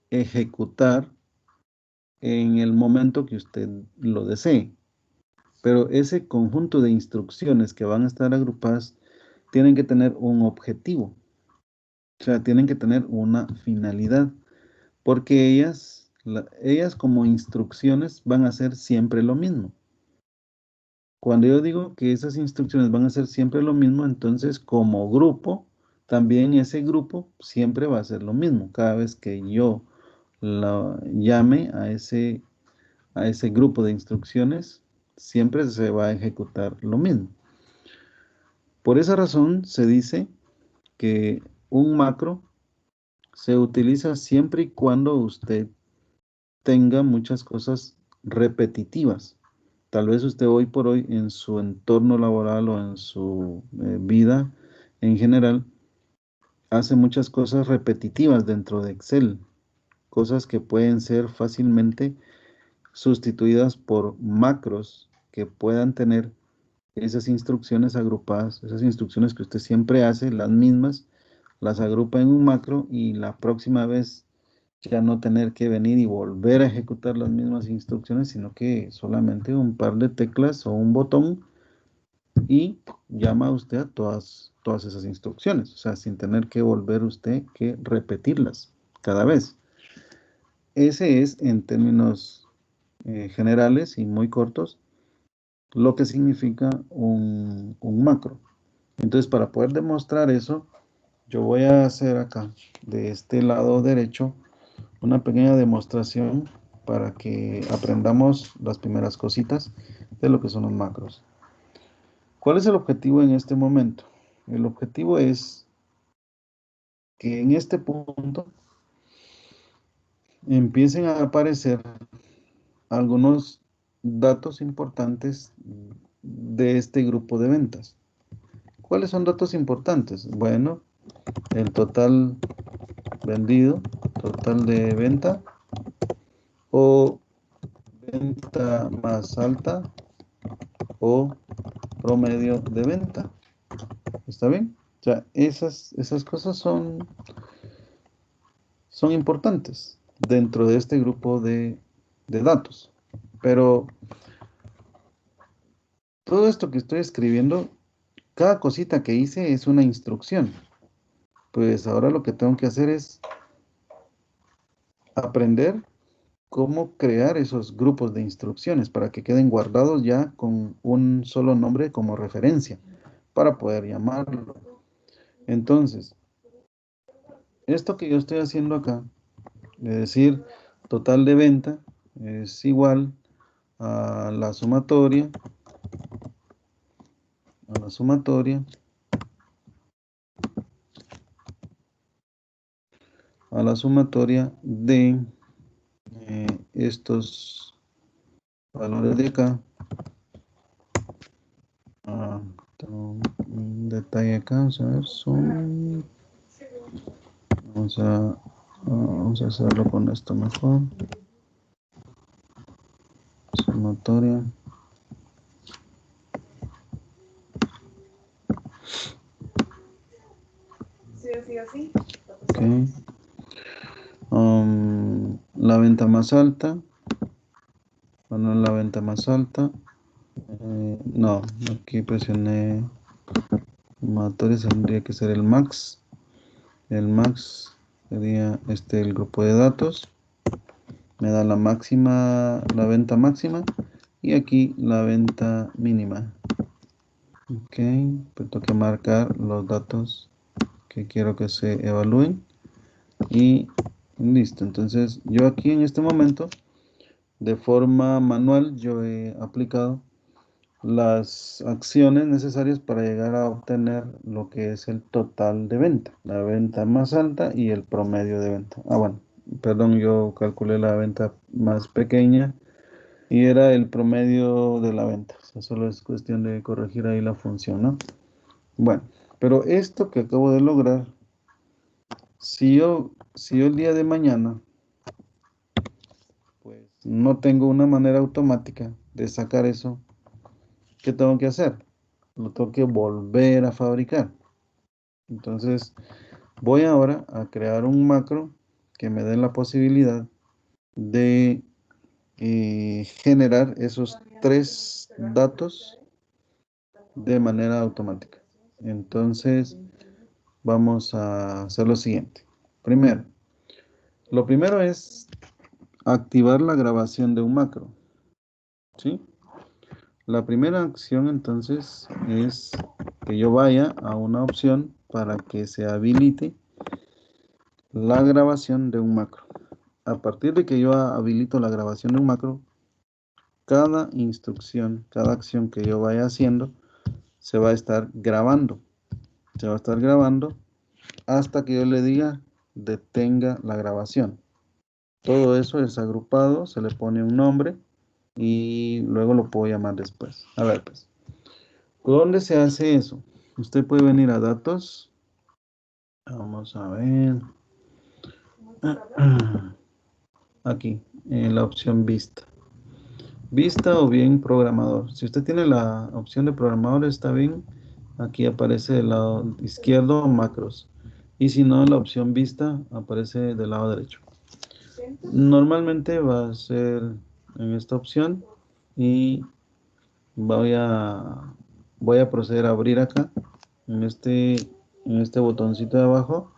ejecutar en el momento que usted lo desee. Pero ese conjunto de instrucciones que van a estar agrupadas tienen que tener un objetivo. O sea, tienen que tener una finalidad. Porque ellas como instrucciones van a hacer siempre lo mismo. Cuando yo digo que esas instrucciones van a ser siempre lo mismo, entonces como grupo, también ese grupo siempre va a ser lo mismo. Cada vez que yo llame a ese grupo de instrucciones, siempre se va a ejecutar lo mismo. Por esa razón se dice que un macro se utiliza siempre y cuando usted tenga muchas cosas repetitivas. Tal vez usted hoy por hoy en su entorno laboral o en su vida en general hace muchas cosas repetitivas dentro de Excel, cosas que pueden ser fácilmente sustituidas por macros que puedan tener esas instrucciones agrupadas, esas instrucciones que usted siempre hace, las mismas, las agrupa en un macro y la próxima vez ya no tener que venir y volver a ejecutar las mismas instrucciones, sino que solamente un par de teclas o un botón y llama usted a todas esas instrucciones, o sea, sin tener que volver usted que repetirlas cada vez. Ese es, en términos generales y muy cortos, lo que significa un macro. Entonces, para poder demostrar eso, yo voy a hacer acá, de este lado derecho, una pequeña demostración para que aprendamos las primeras cositas de lo que son los macros. ¿Cuál es el objetivo en este momento? El objetivo es que en este punto empiecen a aparecer algunos datos importantes de este grupo de ventas. ¿Cuáles son datos importantes? Bueno, el total vendido, total de venta o venta más alta o promedio de venta. ¿Está bien? O sea, esas cosas son importantes dentro de este grupo de datos. Pero todo esto que estoy escribiendo, cada cosita que hice es una instrucción. Pues ahora lo que tengo que hacer es aprender cómo crear esos grupos de instrucciones para que queden guardados ya con un solo nombre como referencia para poder llamarlo. Entonces, esto que yo estoy haciendo acá, es decir, total de venta es igual a la sumatoria a la sumatoria, de estos valores de acá. Tengo un detalle acá, vamos a ver, vamos a hacerlo con esto mejor. Sumatoria. Sí. Okay. La venta más alta. Bueno, la venta más alta. No, aquí presioné sumatoria, tendría que ser el max. El max sería el grupo de datos. Me da la máxima, la venta máxima. Y aquí la venta mínima. Ok, pues tengo que marcar los datos que quiero que se evalúen. Y listo. Entonces yo aquí en este momento, de forma manual, yo he aplicado las acciones necesarias para llegar a obtener lo que es el total de venta, la venta más alta y el promedio de venta. Bueno, perdón, yo calculé la venta más pequeña y era el promedio de la venta. O sea, solo es cuestión de corregir ahí la función, ¿no? Bueno, pero esto que acabo de lograr, si yo el día de mañana, pues no tengo una manera automática de sacar eso, ¿qué tengo que hacer? Lo tengo que volver a fabricar. Entonces, voy ahora a crear un macro que me dé la posibilidad de generar esos 3 datos de manera automática. Entonces, vamos a hacer lo siguiente. Lo primero es activar la grabación de un macro. ¿Sí? La primera acción entonces es que yo vaya a una opción para que se habilite la grabación de un macro. A partir de que yo habilito la grabación de un macro, cada instrucción, cada acción que yo vaya haciendo, se va a estar grabando. Se va a estar grabando hasta que yo le diga detenga la grabación. Todo eso es agrupado, se le pone un nombre y luego lo puedo llamar después. A ver, pues, ¿dónde se hace eso? Usted puede venir a datos. Vamos a ver. Aquí, en la opción vista. Vista o bien programador. Si usted tiene la opción de programador, está bien. Aquí aparece del lado izquierdo macros. Y si no, la opción vista aparece del lado derecho. Normalmente va a ser en esta opción y voy a proceder a abrir acá en este botoncito de abajo.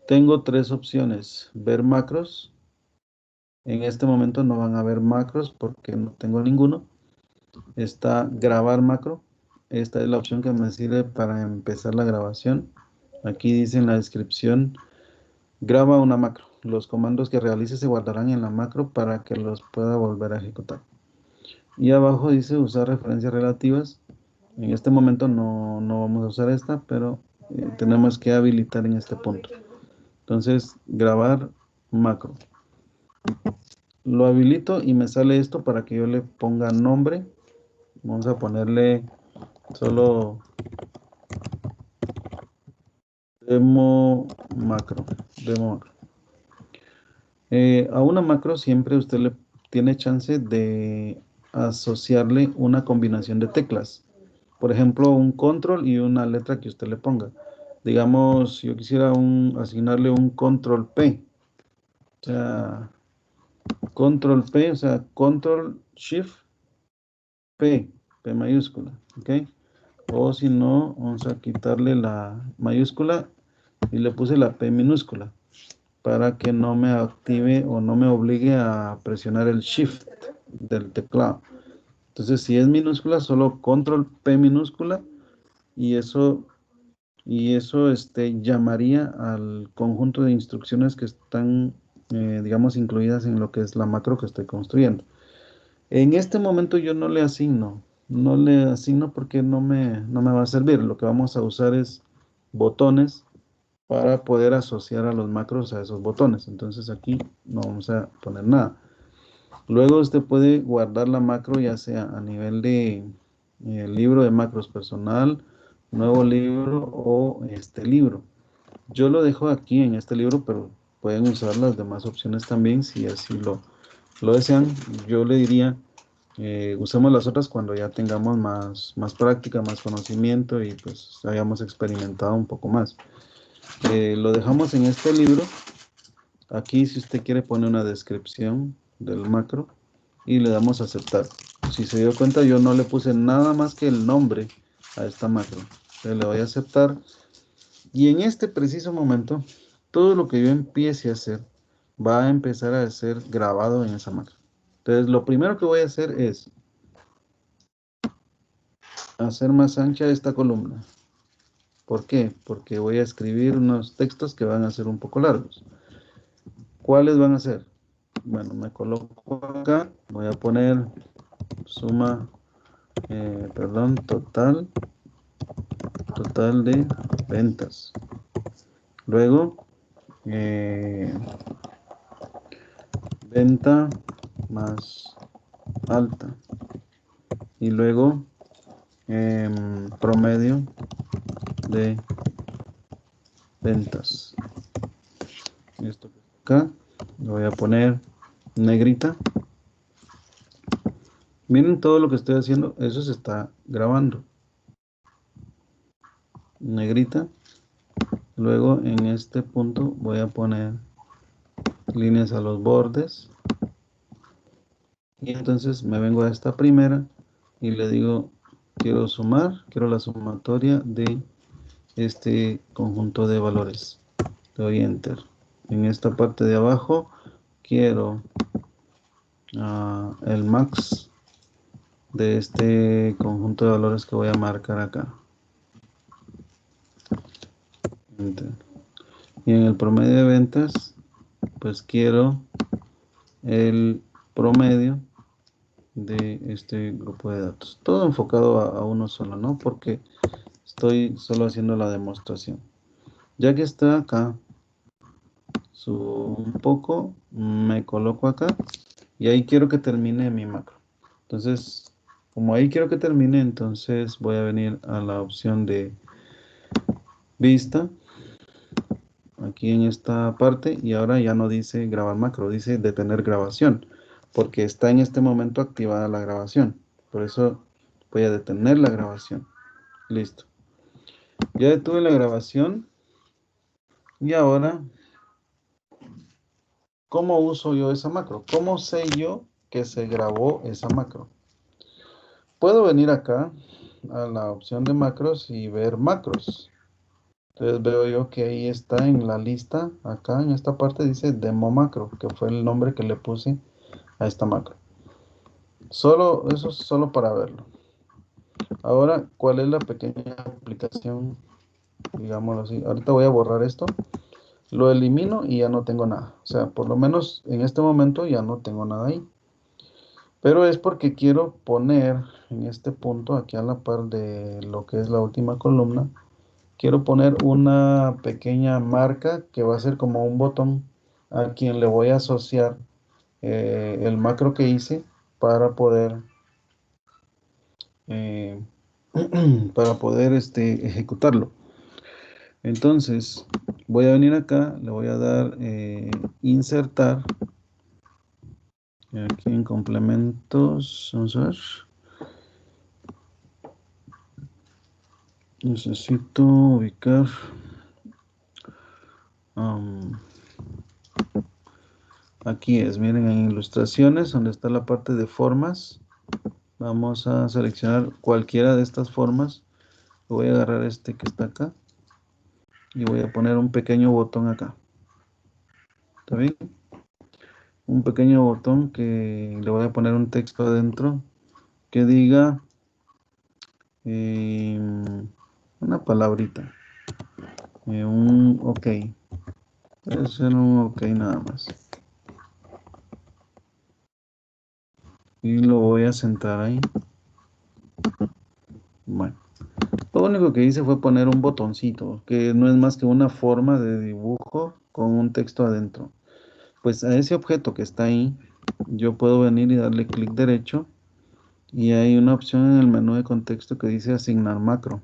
Tengo 3 opciones: ver macros. En este momento no van a ver macros porque no tengo ninguno. Está grabar macro. Esta es la opción que me sirve para empezar la grabación. Aquí dice en la descripción: graba una macro. Los comandos que realice se guardarán en la macro para que los pueda volver a ejecutar. Y abajo dice usar referencias relativas. En este momento no vamos a usar esta, pero tenemos que habilitar en este punto. Entonces, grabar macro. Lo habilito y me sale esto para que yo le ponga nombre. Vamos a ponerle solo demo macro. A una macro siempre usted le tiene chance de asociarle una combinación de teclas. Por ejemplo, un control y una letra que usted le ponga. Digamos, yo quisiera asignarle un control P. O sea, control P, o sea, control shift P, P mayúscula, ¿ok? O si no, vamos a quitarle la mayúscula y le puse la P minúscula para que no me active o no me obligue a presionar el shift del teclado. Entonces, si es minúscula, solo control P minúscula y eso llamaría al conjunto de instrucciones que están, digamos, incluidas en lo que es la macro que estoy construyendo. En este momento yo no le asigno no le asigno porque no me va a servir. Lo que vamos a usar es botones para poder asociar a los macros a esos botones. Entonces aquí no vamos a poner nada. Luego usted puede guardar la macro ya sea a nivel de libro de macros personal, nuevo libro o este libro. Yo lo dejo aquí en este libro, pero pueden usar las demás opciones también si así lo desean. Yo le diría, usemos las otras cuando ya tengamos más práctica, más conocimiento y pues hayamos experimentado un poco más. Lo dejamos en este libro. Aquí si usted quiere pone una descripción del macro y le damos a aceptar. Si se dio cuenta yo no le puse nada más que el nombre a esta macro. Entonces le voy a aceptar y en este preciso momento todo lo que yo empiece a hacer va a empezar a ser grabado en esa macro. Entonces lo primero que voy a hacer es hacer más ancha esta columna. ¿Por qué? Porque voy a escribir unos textos que van a ser un poco largos. ¿Cuáles van a ser? Bueno, me coloco acá, voy a poner suma, total de ventas. Luego, venta más alta. Y luego, promedio de ventas. Esto acá, lo voy a poner negrita. Miren todo lo que estoy haciendo, eso se está grabando. Negrita. Luego en este punto voy a poner líneas a los bordes. Y entonces me vengo a esta primera y le digo, quiero sumar, quiero la sumatoria de este conjunto de valores. Le doy enter. En esta parte de abajo quiero el max de este conjunto de valores que voy a marcar acá. Enter. Y en el promedio de ventas, pues quiero el promedio de este grupo de datos. Todo enfocado a uno solo, ¿no? Porque estoy solo haciendo la demostración. Ya que está acá, subo un poco, me coloco acá y ahí quiero que termine mi macro. Entonces, como ahí quiero que termine, entonces voy a venir a la opción de vista, aquí en esta parte, y ahora ya no dice grabar macro, dice detener grabación, porque está en este momento activada la grabación. Por eso voy a detener la grabación. Listo. Ya detuve la grabación y ahora, ¿cómo uso yo esa macro? ¿Cómo sé yo que se grabó esa macro? Puedo venir acá a la opción de macros y ver macros. Entonces veo yo que ahí está en la lista, acá en esta parte dice demo macro, que fue el nombre que le puse a esta macro. Eso es solo para verlo. Ahora, ¿cuál es la pequeña aplicación? Digámoslo así. Ahorita voy a borrar esto. Lo elimino y ya no tengo nada. O sea, por lo menos en este momento ya no tengo nada ahí. Pero es porque quiero poner en este punto, aquí a la par de lo que es la última columna, quiero poner una pequeña marca que va a ser como un botón a quien le voy a asociar el macro que hice para poder eh, ejecutarlo. Entonces voy a venir acá, le voy a dar insertar aquí en complementos. Vamos a ver. Necesito ubicar aquí es, miren, en ilustraciones donde está la parte de formas. Vamos a seleccionar cualquiera de estas formas. Voy a agarrar este que está acá y voy a poner un pequeño botón acá. ¿Está bien? Un pequeño botón que le voy a poner un texto adentro que diga una palabrita. Un OK. Puede ser un OK nada más. Y lo voy a centrar ahí. Bueno, lo único que hice fue poner un botoncito, que no es más que una forma de dibujo con un texto adentro. Pues a ese objeto que está ahí, yo puedo venir y darle clic derecho y hay una opción en el menú de contexto que dice asignar macro.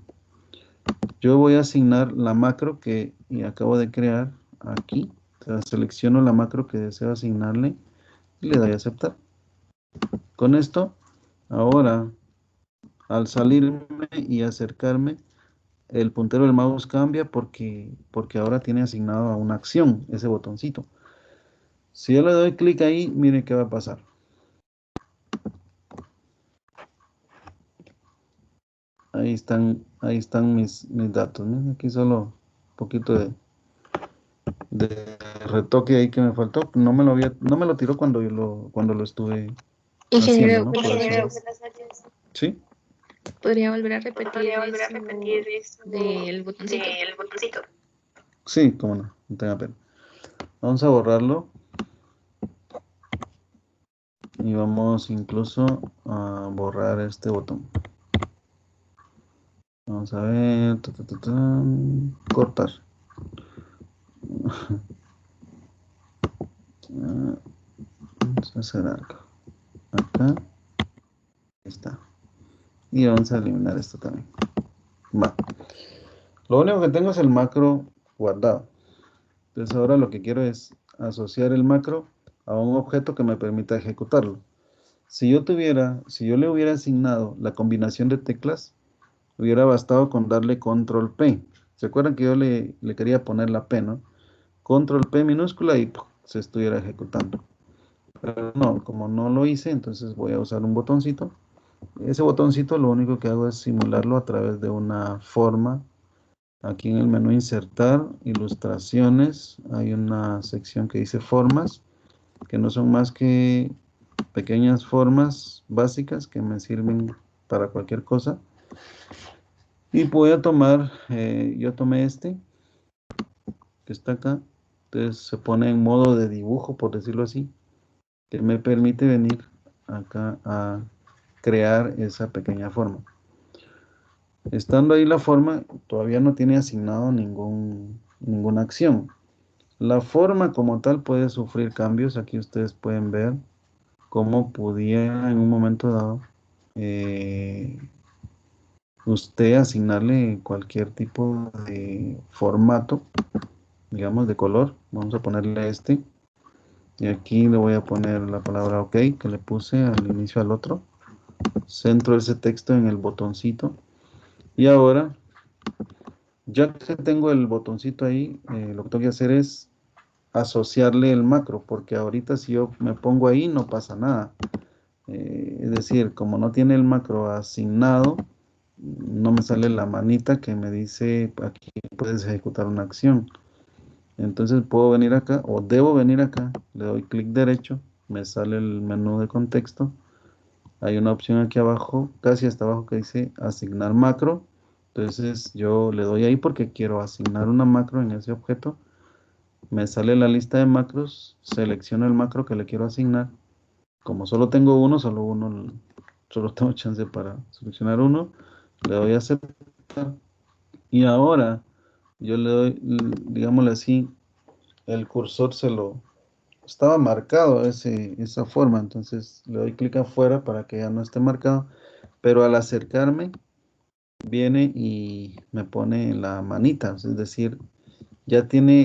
Yo voy a asignar la macro que acabo de crear aquí. O sea, selecciono la macro que deseo asignarle y le doy a aceptar. Con esto, ahora, al salirme y acercarme, el puntero del mouse cambia porque ahora tiene asignado a una acción ese botoncito. Si yo le doy clic ahí, mire qué va a pasar. Ahí están mis datos. Miren, aquí solo un poquito de retoque ahí que me faltó. No me lo tiró cuando lo estuve haciendo, Ingeniero, ¿no? buenas Por eso. noches. ¿Sí? ¿Podría volver a repetir eso del botoncito? Sí, cómo no, no tenga pena. Vamos a borrarlo. Y vamos incluso a borrar este botón. Vamos a ver. Cortar. Vamos a hacer algo. Acá. Ahí está. Y vamos a eliminar esto también. Va. Lo único que tengo es el macro guardado. Entonces ahora lo que quiero es asociar el macro a un objeto que me permita ejecutarlo. Si yo le hubiera asignado la combinación de teclas, hubiera bastado con darle control P. ¿Se acuerdan que yo le quería poner la P, no? Control P minúscula y ¡pum!, se estuviera ejecutando. Pero no, como no lo hice, entonces voy a usar un botoncito. Ese botoncito lo único que hago es simularlo a través de una forma. Aquí en el menú insertar, ilustraciones, hay una sección que dice formas, que no son más que pequeñas formas básicas que me sirven para cualquier cosa. Y voy a tomar, yo tomé este, que está acá, entonces se pone en modo de dibujo, por decirlo así, que me permite venir acá a crear esa pequeña forma. Estando ahí la forma, todavía no tiene asignado ninguna acción. La forma como tal puede sufrir cambios. Aquí ustedes pueden ver cómo pudiera en un momento dado usted asignarle cualquier tipo de formato, digamos de color. Vamos a ponerle este. Y aquí le voy a poner la palabra OK que le puse al inicio al otro. Centro ese texto en el botoncito. Y ahora, ya que tengo el botoncito ahí, lo que tengo que hacer es asociarle el macro, porque ahorita si yo me pongo ahí no pasa nada. Es decir, como no tiene el macro asignado, no me sale la manita que me dice aquí puedes ejecutar una acción. Entonces puedo venir acá o debo venir acá, le doy clic derecho, me sale el menú de contexto. Hay una opción aquí abajo, casi hasta abajo, que dice asignar macro. Entonces yo le doy ahí porque quiero asignar una macro en ese objeto. Me sale la lista de macros, selecciono el macro que le quiero asignar. Como solo tengo uno, solo tengo chance para seleccionar uno. Le doy a aceptar. Y ahora yo le doy, digámosle así, el cursor estaba marcado esa forma, entonces le doy clic afuera para que ya no esté marcado, pero al acercarme viene y me pone la manita, es decir,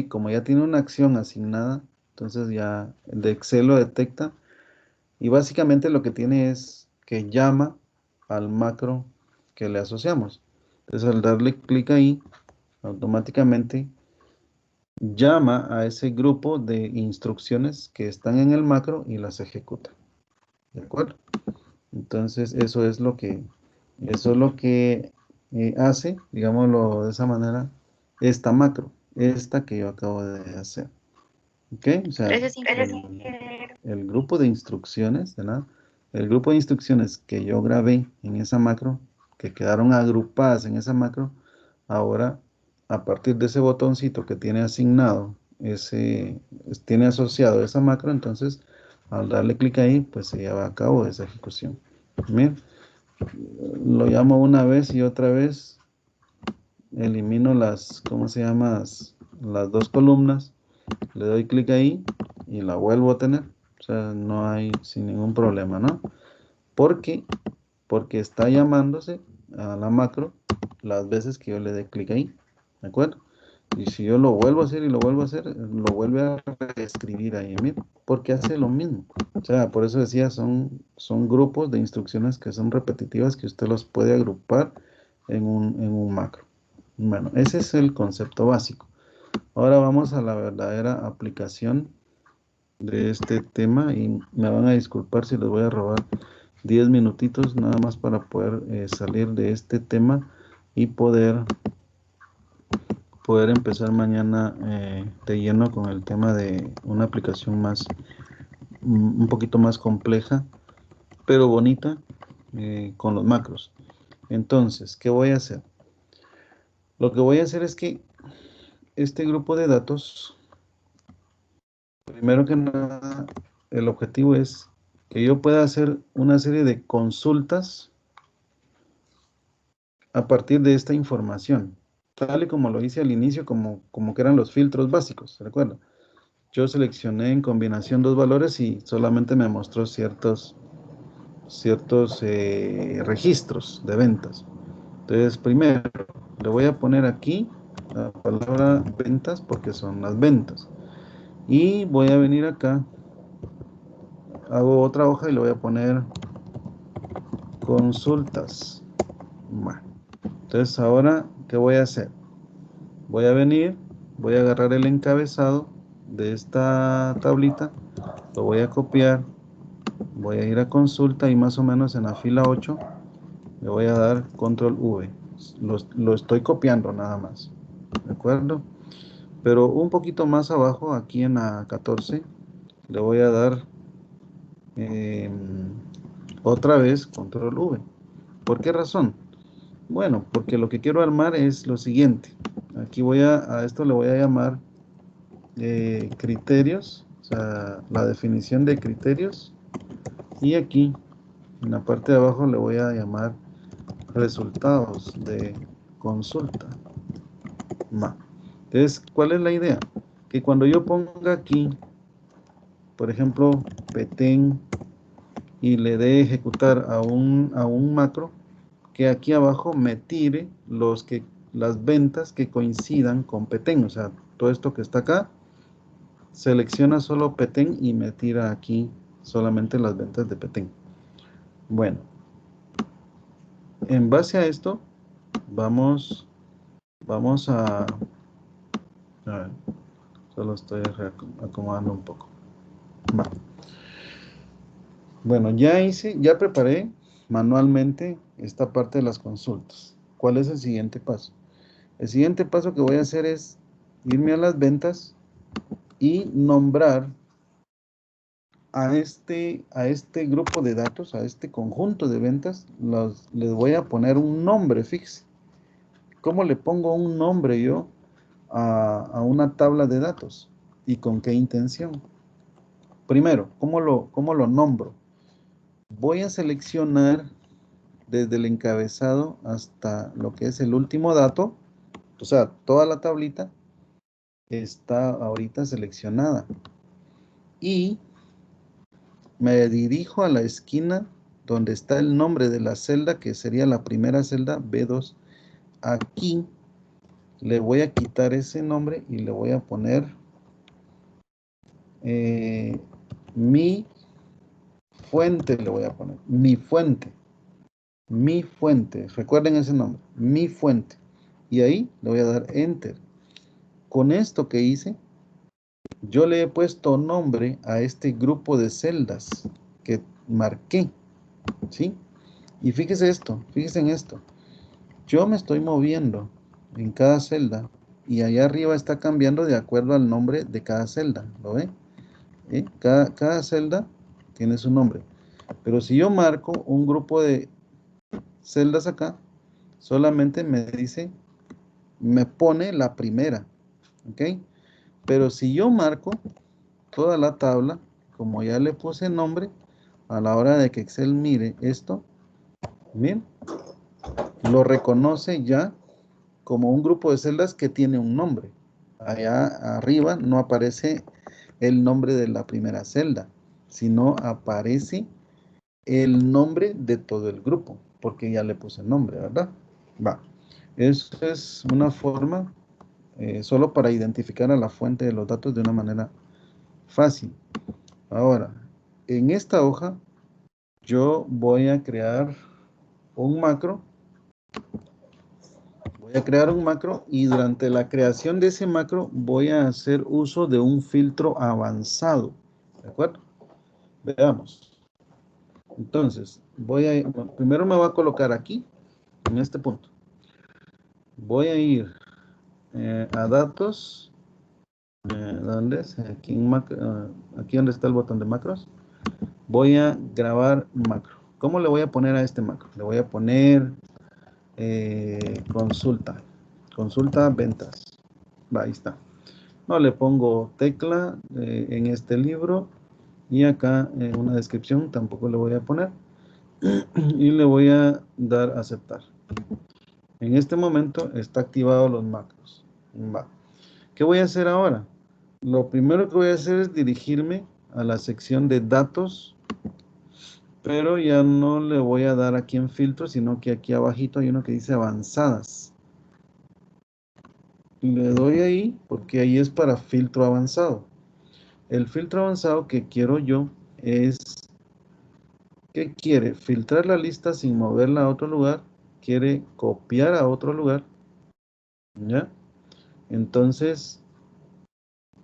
como ya tiene una acción asignada, entonces ya el de Excel lo detecta y básicamente lo que tiene es que llama al macro que le asociamos. Entonces al darle clic ahí, automáticamente llama a ese grupo de instrucciones que están en el macro y las ejecuta. ¿De acuerdo? Entonces eso es lo que hace, digámoslo de esa manera, esta macro, esta que yo acabo de hacer. ¿Ok? O sea, Gracias, ingeniero. el grupo de instrucciones, ¿de nada? El grupo de instrucciones que yo grabé en esa macro, que quedaron agrupadas en esa macro, ahora a partir de ese botoncito que tiene asignado, tiene asociado esa macro, entonces al darle clic ahí, pues se lleva a cabo esa ejecución. Bien, lo llamo una vez y otra vez, elimino las, ¿cómo se llama? Las dos columnas, le doy clic ahí y la vuelvo a tener. O sea, no hay sin ningún problema, ¿no? ¿Por qué? Porque está llamándose a la macro las veces que yo le dé clic ahí, ¿de acuerdo? Y si yo lo vuelvo a hacer y lo vuelvo a hacer, lo vuelve a reescribir ahí, mira, porque hace lo mismo. O sea, por eso decía, son grupos de instrucciones que son repetitivas que usted los puede agrupar en un macro. Bueno, ese es el concepto básico. Ahora vamos a la verdadera aplicación de este tema y me van a disculpar si les voy a robar 10 minutitos nada más para poder salir de este tema y poder empezar mañana de lleno con el tema de una aplicación más, un poquito más compleja, pero bonita, con los macros. Entonces, ¿qué voy a hacer? Lo que voy a hacer es que este grupo de datos, primero que nada, el objetivo es que yo pueda hacer una serie de consultas a partir de esta información, tal y como lo hice al inicio, como que eran los filtros básicos, ¿se recuerda? Yo seleccioné en combinación dos valores y solamente me mostró ciertos registros de ventas. Entonces, primero, le voy a poner aquí la palabra ventas porque son las ventas. Y voy a venir acá, hago otra hoja y le voy a poner consultas. Bueno, entonces ahora, ¿qué voy a hacer? Voy a venir, voy a agarrar el encabezado de esta tablita, lo voy a copiar, voy a ir a consulta y más o menos en la fila 8 le voy a dar control V. Lo estoy copiando nada más, ¿de acuerdo? Pero un poquito más abajo, aquí en la 14, le voy a dar otra vez control V. ¿Por qué razón? Bueno, porque lo que quiero armar es lo siguiente. Aquí a esto le voy a llamar criterios, o sea, la definición de criterios. Y aquí, en la parte de abajo, le voy a llamar resultados de consulta. Entonces, ¿cuál es la idea? Que cuando yo ponga aquí, por ejemplo, Petén y le dé ejecutar a un macro, que aquí abajo me tire las ventas que coincidan con Petén. O sea, todo esto que está acá, selecciona solo Petén y me tira aquí solamente las ventas de Petén. Bueno, en base a esto, vamos a ver, solo estoy acomodando un poco. Va. Bueno, ya preparé manualmente esta parte de las consultas. ¿Cuál es el siguiente paso? El siguiente paso que voy a hacer es irme a las ventas y nombrar a este grupo de datos, a este conjunto de ventas, les voy a poner un nombre, fíjese. ¿Cómo le pongo un nombre yo a una tabla de datos? ¿Y con qué intención? Primero, ¿cómo lo nombro? Voy a seleccionar desde el encabezado hasta lo que es el último dato, o sea, toda la tablita está ahorita seleccionada. Y me dirijo a la esquina donde está el nombre de la celda, que sería la primera celda, B2. Aquí le voy a quitar ese nombre y le voy a poner mi fuente, le voy a poner, mi fuente. Recuerden ese nombre, mi fuente. Y ahí le voy a dar Enter. Con esto que hice, yo le he puesto nombre a este grupo de celdas que marqué, ¿sí? Y fíjese en esto. Yo me estoy moviendo en cada celda y allá arriba está cambiando de acuerdo al nombre de cada celda, ¿lo ve? Cada celda tiene su nombre. Pero si yo marco un grupo de celdas acá, solamente me pone la primera, ¿ok? Pero si yo marco toda la tabla, como ya le puse nombre, a la hora de que Excel mire esto, Bien, lo reconoce ya como un grupo de celdas que tiene un nombre. Allá arriba no aparece el nombre de la primera celda, sino aparece el nombre de todo el grupo, porque ya le puse el nombre, ¿verdad? Va. Eso es una forma solo para identificar a la fuente de los datos de una manera fácil. Ahora, en esta hoja yo voy a crear un macro. Voy a crear un macro y durante la creación de ese macro voy a hacer uso de un filtro avanzado. ¿De acuerdo? Veamos. Entonces, primero me voy a colocar aquí, en este punto. Voy a ir a datos. ¿Dónde es? Aquí, aquí donde está el botón de macros. Voy a grabar macro. ¿Cómo le voy a poner a este macro? Le voy a poner consulta. Consulta ventas. Va, ahí está. No, le pongo tecla en este libro y acá una descripción tampoco le voy a poner y le voy a dar a aceptar. En este momento está activado los macros. Va. ¿Qué voy a hacer ahora? Lo primero que voy a hacer es dirigirme a la sección de datos, pero ya no le voy a dar aquí en filtro, sino que aquí abajito hay uno que dice avanzadas. Le doy ahí porque ahí es para filtro avanzado. El filtro avanzado que quiero yo es, ¿qué quiere? Filtrar la lista sin moverla a otro lugar. Quiere copiar a otro lugar. ¿Ya? Entonces,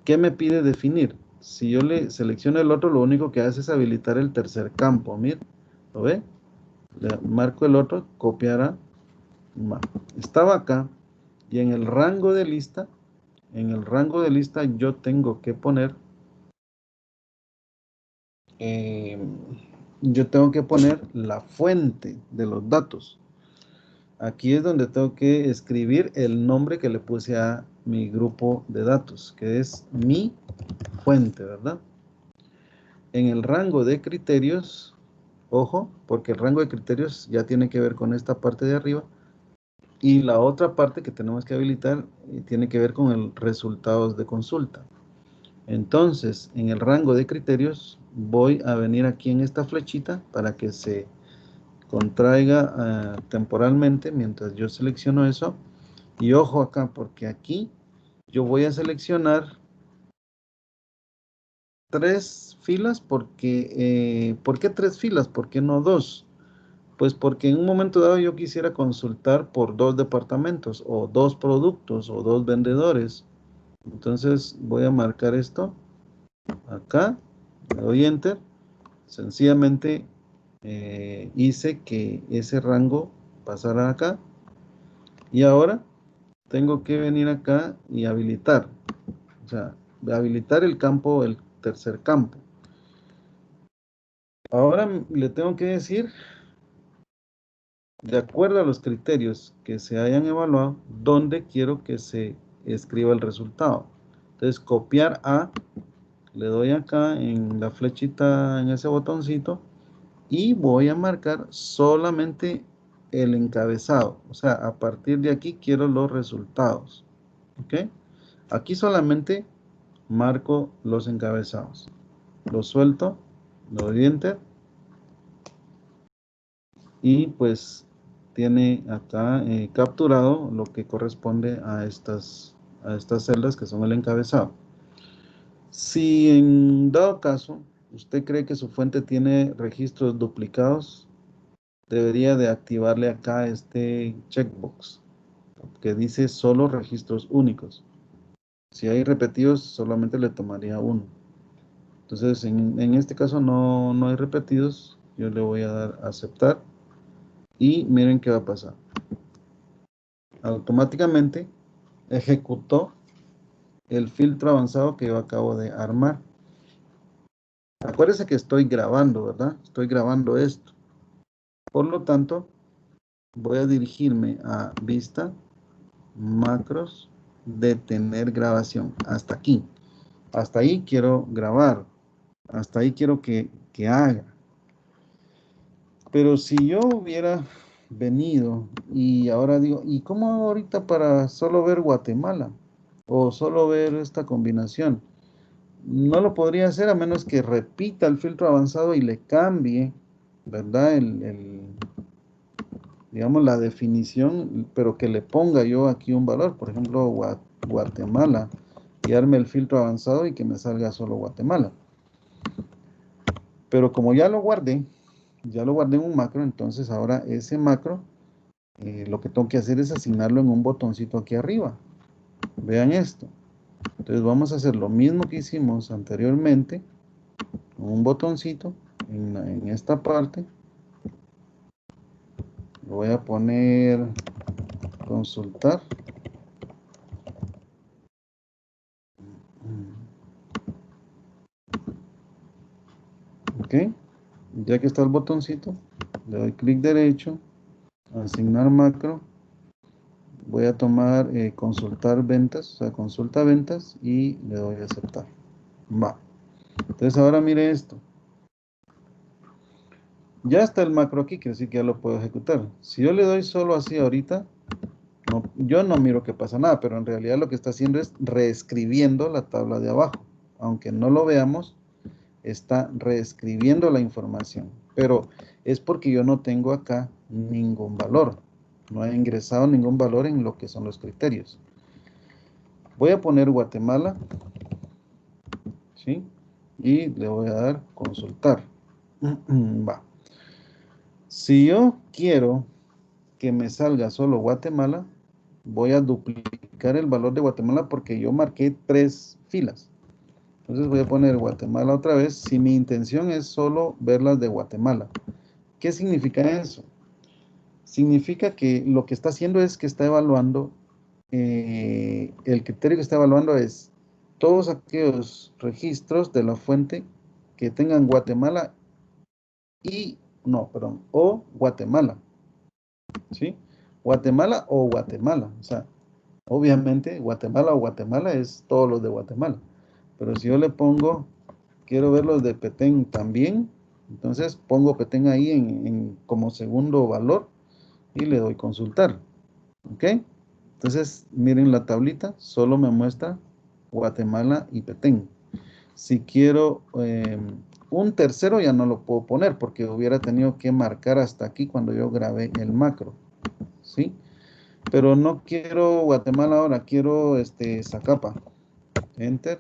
¿qué me pide definir? Si yo le selecciono el otro, lo único que hace es habilitar el tercer campo. Mira, ¿lo ve? Le marco el otro, copiará. Estaba acá y en el rango de lista, yo tengo que poner la fuente de los datos. Aquí es donde tengo que escribir el nombre que le puse a mi grupo de datos, que es mi fuente, ¿verdad? En el rango de criterios, ojo, porque el rango de criterios ya tiene que ver con esta parte de arriba, y la otra parte que tenemos que habilitar tiene que ver con el resultados de consulta. Entonces, en el rango de criterios, voy a venir aquí en esta flechita para que se contraiga temporalmente mientras yo selecciono eso. Y ojo acá, porque aquí yo voy a seleccionar 3 filas, porque, ¿por qué 3 filas? ¿Por qué no 2? Pues porque en un momento dado yo quisiera consultar por 2 departamentos, o 2 productos, o 2 vendedores. Entonces voy a marcar esto acá, le doy Enter. Sencillamente hice que ese rango pasara acá. Y ahora tengo que venir acá y habilitar. O sea, habilitar el campo, el tercer campo. Ahora le tengo que decir, de acuerdo a los criterios que se hayan evaluado, dónde quiero que se escriba el resultado. Entonces, copiar a, le doy acá en la flechita, en ese botoncito, y voy a marcar solamente el encabezado. O sea, a partir de aquí quiero los resultados. ¿Ok? Aquí solamente marco los encabezados. Lo suelto, lo doy Enter. Y pues tiene acá capturado lo que corresponde a estas celdas que son el encabezado. Si en dado caso usted cree que su fuente tiene registros duplicados, debería de activarle acá este checkbox que dice solo registros únicos. Si hay repetidos, solamente le tomaría uno. Entonces, en este caso no hay repetidos. Yo le voy a dar a aceptar. Y miren qué va a pasar. Automáticamente ejecutó el filtro avanzado que yo acabo de armar. Acuérdense que estoy grabando, ¿verdad? Estoy grabando esto. Por lo tanto, voy a dirigirme a vista, macros, detener grabación. Hasta aquí. Hasta ahí quiero grabar. Hasta ahí quiero que haga. Pero si yo hubiera venido y ahora digo, ¿y cómo hago ahorita para solo ver Guatemala? O solo ver esta combinación. No lo podría hacer a menos que repita el filtro avanzado y le cambie, ¿verdad? Digamos, la definición, pero que le ponga yo aquí un valor, por ejemplo, Guatemala, y arme el filtro avanzado y que me salga solo Guatemala. Pero como ya lo guardé en un macro, entonces ahora ese macro, lo que tengo que hacer es asignarlo en un botoncito aquí arriba. Vean esto. Entonces vamos a hacer lo mismo que hicimos anteriormente, con un botoncito en esta parte. Lo voy a poner consultar. Ok, ya que está el botoncito, le doy clic derecho, asignar macro. Voy a tomar consultar ventas, o sea, consulta ventas y le doy a aceptar. Va. Entonces ahora mire esto. Ya está el macro aquí, quiere decir que ya lo puedo ejecutar. Si yo le doy solo así ahorita, yo no miro que pasa nada, pero en realidad lo que está haciendo es reescribiendo la tabla de abajo. Aunque no lo veamos, está reescribiendo la información. Pero es porque yo no tengo acá ningún valor. No he ingresado ningún valor en lo que son los criterios. Voy a poner Guatemala, ¿sí? Y le voy a dar consultar. Va. Si yo quiero que me salga solo Guatemala, voy a duplicar el valor de Guatemala porque yo marqué 3 filas. Entonces voy a poner Guatemala otra vez si mi intención es solo ver las de Guatemala. ¿Qué significa eso? Significa que lo que está haciendo es que está evaluando, el criterio que está evaluando es todos aquellos registros de la fuente que tengan Guatemala o Guatemala, ¿sí? Guatemala o Guatemala, o sea, obviamente Guatemala o Guatemala es todos los de Guatemala, pero si yo le pongo, quiero ver los de Petén también, entonces pongo Petén ahí como segundo valor y le doy consultar, ¿ok? Entonces, miren la tablita, solo me muestra Guatemala y Petén. Si quiero un tercero ya no lo puedo poner porque hubiera tenido que marcar hasta aquí cuando yo grabé el macro, ¿sí? Pero no quiero Guatemala ahora, quiero Zacapa. Enter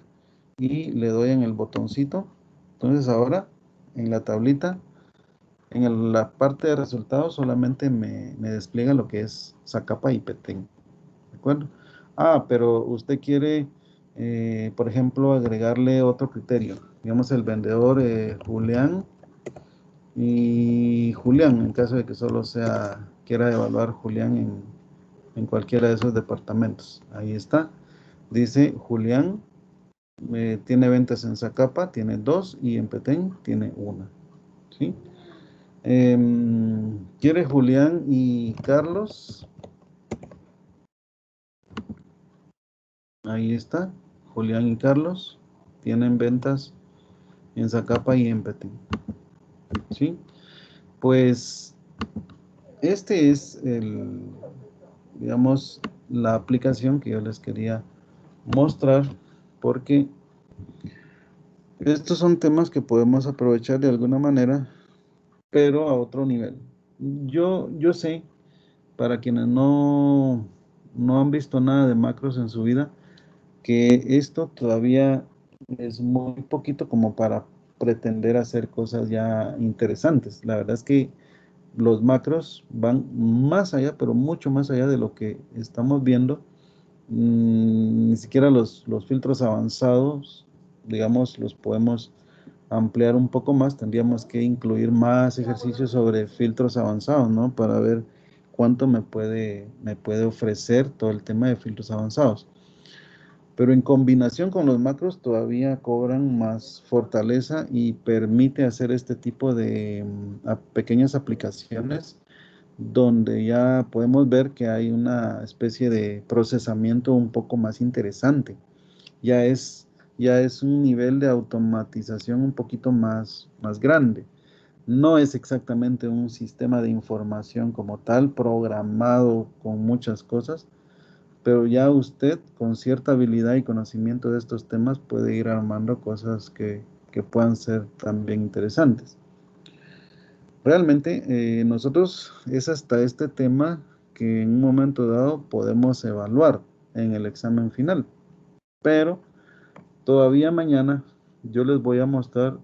y le doy en el botoncito. Entonces ahora en la tablita, la parte de resultados solamente me despliega lo que es Zacapa y Petén. ¿De acuerdo? Ah, pero usted quiere, por ejemplo, agregarle otro criterio. Digamos el vendedor Julián y Julián, en caso de que solo quiera evaluar Julián en cualquiera de esos departamentos. Ahí está. Dice Julián, tiene ventas en Zacapa, tiene 2 y en Petén tiene 1. ¿Sí? ¿Quiere Julián y Carlos? Ahí está. Julián y Carlos tienen ventas en Zacapa y en Petén. ¿Sí? Pues este es digamos, la aplicación que yo les quería mostrar porque estos son temas que podemos aprovechar de alguna manera, pero a otro nivel. Yo sé, para quienes no han visto nada de macros en su vida, que esto todavía es muy poquito como para pretender hacer cosas ya interesantes. La verdad es que los macros van más allá, pero mucho más allá de lo que estamos viendo. Ni siquiera los filtros avanzados, digamos, los podemos ampliar un poco más. Tendríamos que incluir más ejercicios sobre filtros avanzados, ¿no? Para ver cuánto me puede ofrecer todo el tema de filtros avanzados. Pero en combinación con los macros todavía cobran más fortaleza y permite hacer este tipo de pequeñas aplicaciones donde ya podemos ver que hay una especie de procesamiento un poco más interesante. Ya es un nivel de automatización un poquito más grande. No es exactamente un sistema de información como tal, programado con muchas cosas, pero ya usted con cierta habilidad y conocimiento de estos temas puede ir armando cosas que puedan ser también interesantes. Realmente nosotros es hasta este tema que en un momento dado podemos evaluar en el examen final, pero todavía mañana yo les voy a mostrar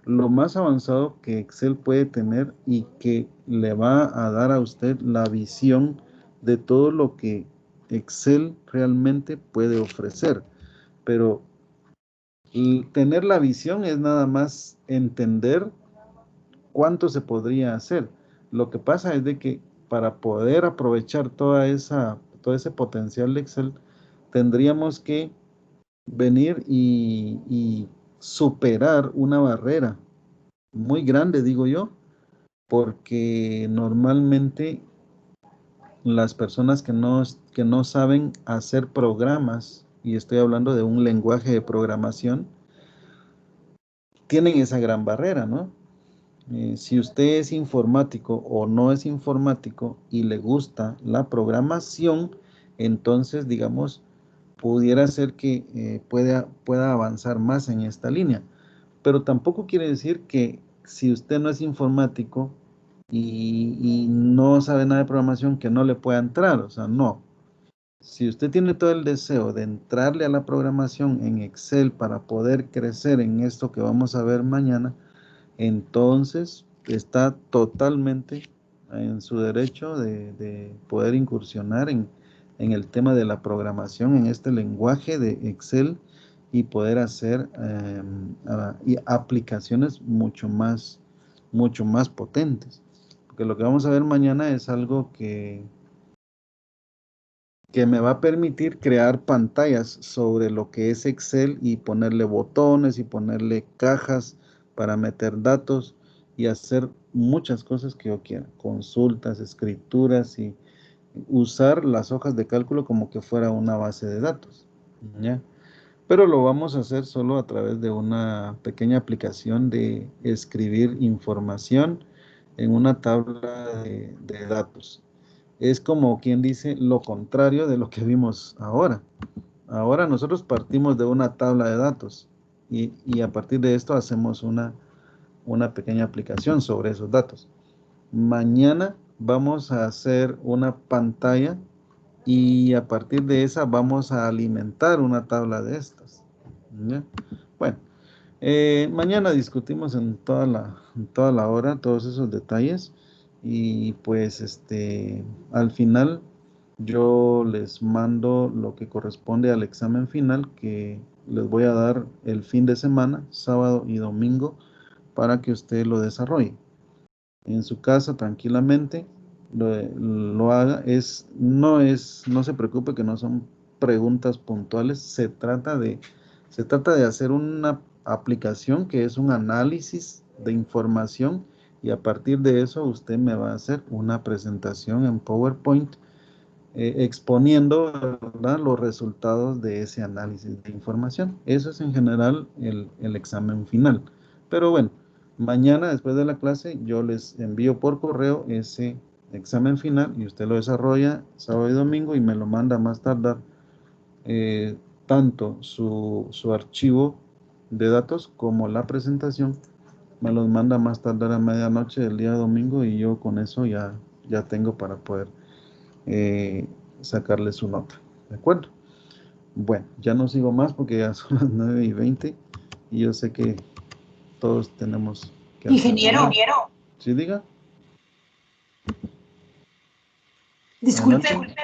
lo más avanzado que Excel puede tener y que le va a dar a usted la visión de todo lo que Excel realmente puede ofrecer. Pero tener la visión es nada más entender cuánto se podría hacer. Lo que pasa es de que para poder aprovechar todo ese potencial de Excel, tendríamos que venir y superar una barrera muy grande, digo yo, porque normalmente las personas que no saben hacer programas, y estoy hablando de un lenguaje de programación, tienen esa gran barrera, ¿no? Si usted es informático o no es informático y le gusta la programación, entonces, digamos, pudiera ser que pueda avanzar más en esta línea. Pero tampoco quiere decir que si usted no es informático y no sabe nada de programación, que no le pueda entrar. O sea, no. Si usted tiene todo el deseo de entrarle a la programación en Excel para poder crecer en esto que vamos a ver mañana, entonces está totalmente en su derecho de poder incursionar en el tema de la programación, en este lenguaje de Excel y poder hacer aplicaciones mucho más potentes. Porque lo que vamos a ver mañana es algo que me va a permitir crear pantallas sobre lo que es Excel y ponerle botones y ponerle cajas para meter datos y hacer muchas cosas que yo quiera, consultas, escrituras y usar las hojas de cálculo como que fuera una base de datos, ¿ya? Pero lo vamos a hacer solo a través de una pequeña aplicación de escribir información en una tabla de datos. Es como quien dice lo contrario de lo que vimos ahora. Ahora nosotros partimos de una tabla de datos y a partir de esto hacemos una pequeña aplicación sobre esos datos. Mañana vamos a hacer una pantalla y a partir de esa vamos a alimentar una tabla de estas. ¿Ya? Bueno, mañana discutimos en toda la hora todos esos detalles y pues al final yo les mando lo que corresponde al examen final que les voy a dar el fin de semana, sábado y domingo, para que usted lo desarrolle en su casa tranquilamente, lo haga. No se preocupe que no son preguntas puntuales, se trata de hacer una aplicación que es un análisis de información y a partir de eso usted me va a hacer una presentación en PowerPoint exponiendo, ¿verdad?, los resultados de ese análisis de información. Eso es en general el examen final. Pero bueno, mañana después de la clase yo les envío por correo ese examen final y usted lo desarrolla sábado y domingo y me lo manda más tardar tanto su archivo de datos como la presentación. Me los manda más tardar a medianoche del día domingo y yo con eso ya tengo para poder sacarle su nota. ¿De acuerdo? Bueno, ya no sigo más porque ya son las 9:20 y yo sé que todos tenemos que hacer. Ingeniero. ¿Sí, diga? Disculpe, Adelante.